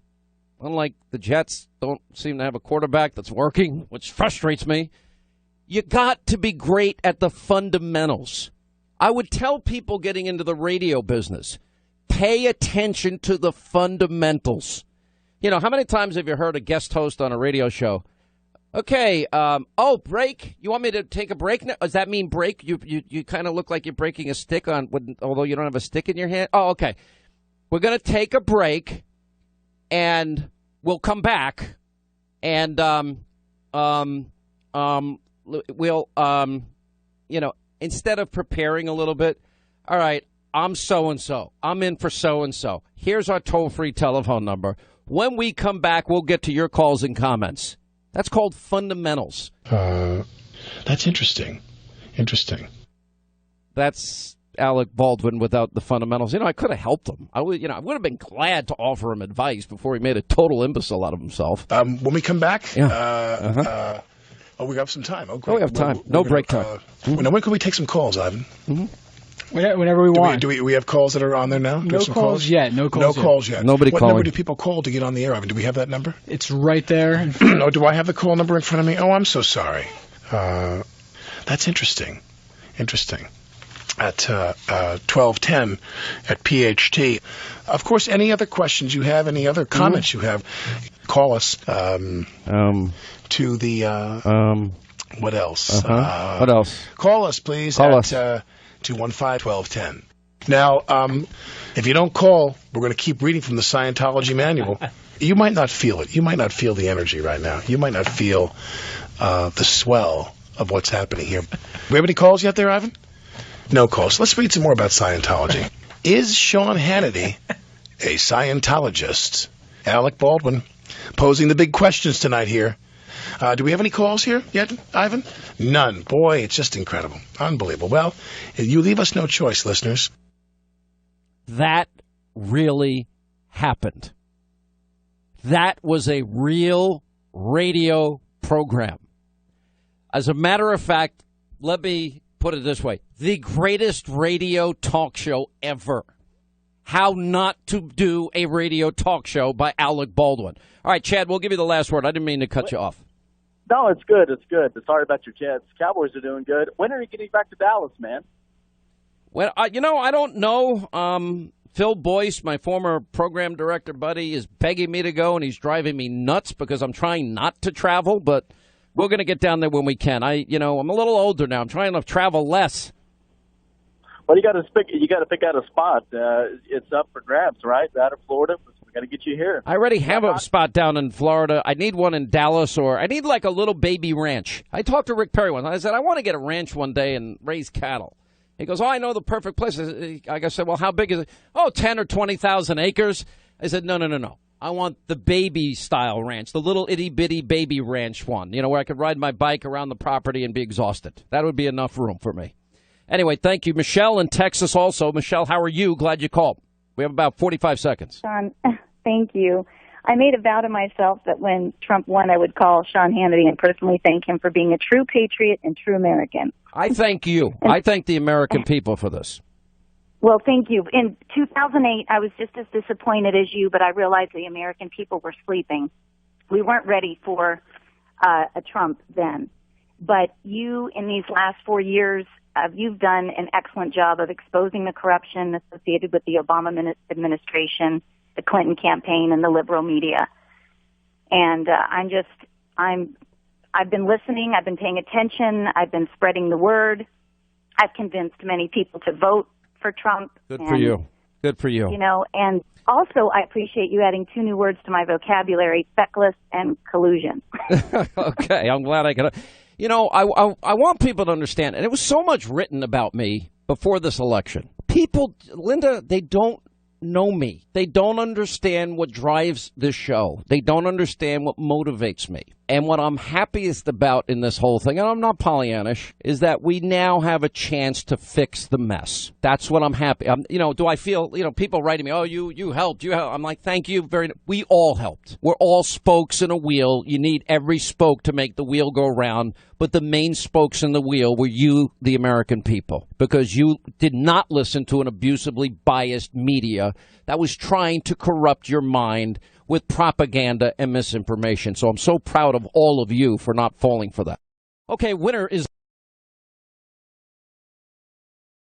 [SPEAKER 1] unlike the Jets don't seem to have a quarterback that's working, which frustrates me. You got to be great at the fundamentals. I would tell people getting into the radio business, pay attention to the fundamentals. How many times have you heard a guest host on a radio show? Okay, break. You want me to take a break now? Does that mean break? You kind of look like you're breaking a stick although you don't have a stick in your hand. Oh, okay. We're going to take a break, and we'll come back, and we'll instead of preparing a little bit, all right, I'm so-and-so. I'm in for so-and-so. Here's our toll-free telephone number. When we come back, we'll get to your calls and comments. That's called fundamentals.
[SPEAKER 13] That's interesting.
[SPEAKER 1] That's Alec Baldwin without the fundamentals. I could have helped him. I would have been glad to offer him advice before he made a total imbecile out of himself.
[SPEAKER 13] When we come back,
[SPEAKER 1] we
[SPEAKER 13] have some time. Oh, great.
[SPEAKER 1] We have time. Break time.
[SPEAKER 13] Now, when can we take some calls, Ivan?
[SPEAKER 3] Mm-hmm. Whenever we want.
[SPEAKER 13] Do we have calls that are on there now?
[SPEAKER 3] No calls yet. No calls yet.
[SPEAKER 1] Nobody calling.
[SPEAKER 13] What number do people call to get on the air, Ivan? Do we have that number?
[SPEAKER 3] It's right there.
[SPEAKER 13] Oh, do I have the call number in front of me? Oh, I'm so sorry. That's interesting. At 1210 at PHT. Of course, any other questions you have, any other comments you have, call us to the what else?
[SPEAKER 1] What else?
[SPEAKER 13] Call us, please.
[SPEAKER 1] Call
[SPEAKER 13] us. 215-1210. Now, if you don't call, we're going to keep reading from the Scientology manual. You might not feel it. You might not feel the energy right now. You might not feel the swell of what's happening here. We have any calls yet there, Ivan? No calls. Let's read some more about Scientology. Is Sean Hannity a Scientologist? Alec Baldwin posing the big questions tonight here Do we have any calls here yet, Ivan? None. Boy, it's just incredible. Unbelievable. Well, you leave us no choice, listeners.
[SPEAKER 1] That really happened. That was a real radio program. As a matter of fact, let me put it this way. The greatest radio talk show ever. How Not to Do a Radio Talk Show by Alec Baldwin. All right, Chad, we'll give you the last word. I didn't mean to cut you off.
[SPEAKER 20] No, it's good. It's good. Sorry about your Jets. Cowboys are doing good. When are you getting back to Dallas, man?
[SPEAKER 1] Well, I don't know. Phil Boyce, my former program director buddy, is begging me to go, and he's driving me nuts because I'm trying not to travel, but we're going to get down there when we can. I'm a little older now. I'm trying to travel less.
[SPEAKER 20] Well, you got to pick out a spot. It's up for grabs, right? Out of Florida, we got to get you here.
[SPEAKER 1] I already have a spot down in Florida. I need one in Dallas, or I need like a little baby ranch. I talked to Rick Perry once. I said, I want to get a ranch one day and raise cattle. He goes, I know the perfect place. I said, well, how big is it? 10 or 20,000 acres. I said, no. I want the baby-style ranch, the little itty-bitty baby ranch one, where I could ride my bike around the property and be exhausted. That would be enough room for me. Anyway, thank you. Michelle in Texas also. Michelle, how are you? Glad you called. We have about 45 seconds.
[SPEAKER 6] Sean, thank you. I made a vow to myself that when Trump won, I would call Sean Hannity and personally thank him for being a true patriot and true American.
[SPEAKER 1] I thank you. I thank the American people for this.
[SPEAKER 6] Well, thank you. In 2008, I was just as disappointed as you, but I realized the American people were sleeping. We weren't ready for a Trump then. But you, in these last 4 years, you've done an excellent job of exposing the corruption associated with the Obama administration, the Clinton campaign, and the liberal media. And I've been listening. I've been paying attention. I've been spreading the word. I've convinced many people to vote for Trump.
[SPEAKER 1] Good for you. Good for you.
[SPEAKER 6] And also I appreciate you adding 2 new words to my vocabulary, feckless and collusion.
[SPEAKER 1] Okay, I'm glad I could. I want people to understand, and it was so much written about me before this election. People, Linda, they don't know me. They don't understand what drives this show. They don't understand what motivates me. And what I'm happiest about in this whole thing, and I'm not Pollyannish, is that we now have a chance to fix the mess. That's what I'm happy. Do I feel, people writing me, oh, you helped. I'm like, thank you we all helped. We're all spokes in a wheel. You need every spoke to make the wheel go round. But the main spokes in the wheel were you, the American people, because you did not listen to an abusively biased media that was trying to corrupt your mind with propaganda and misinformation. So I'm so proud of all of you for not falling for that. Okay, winner is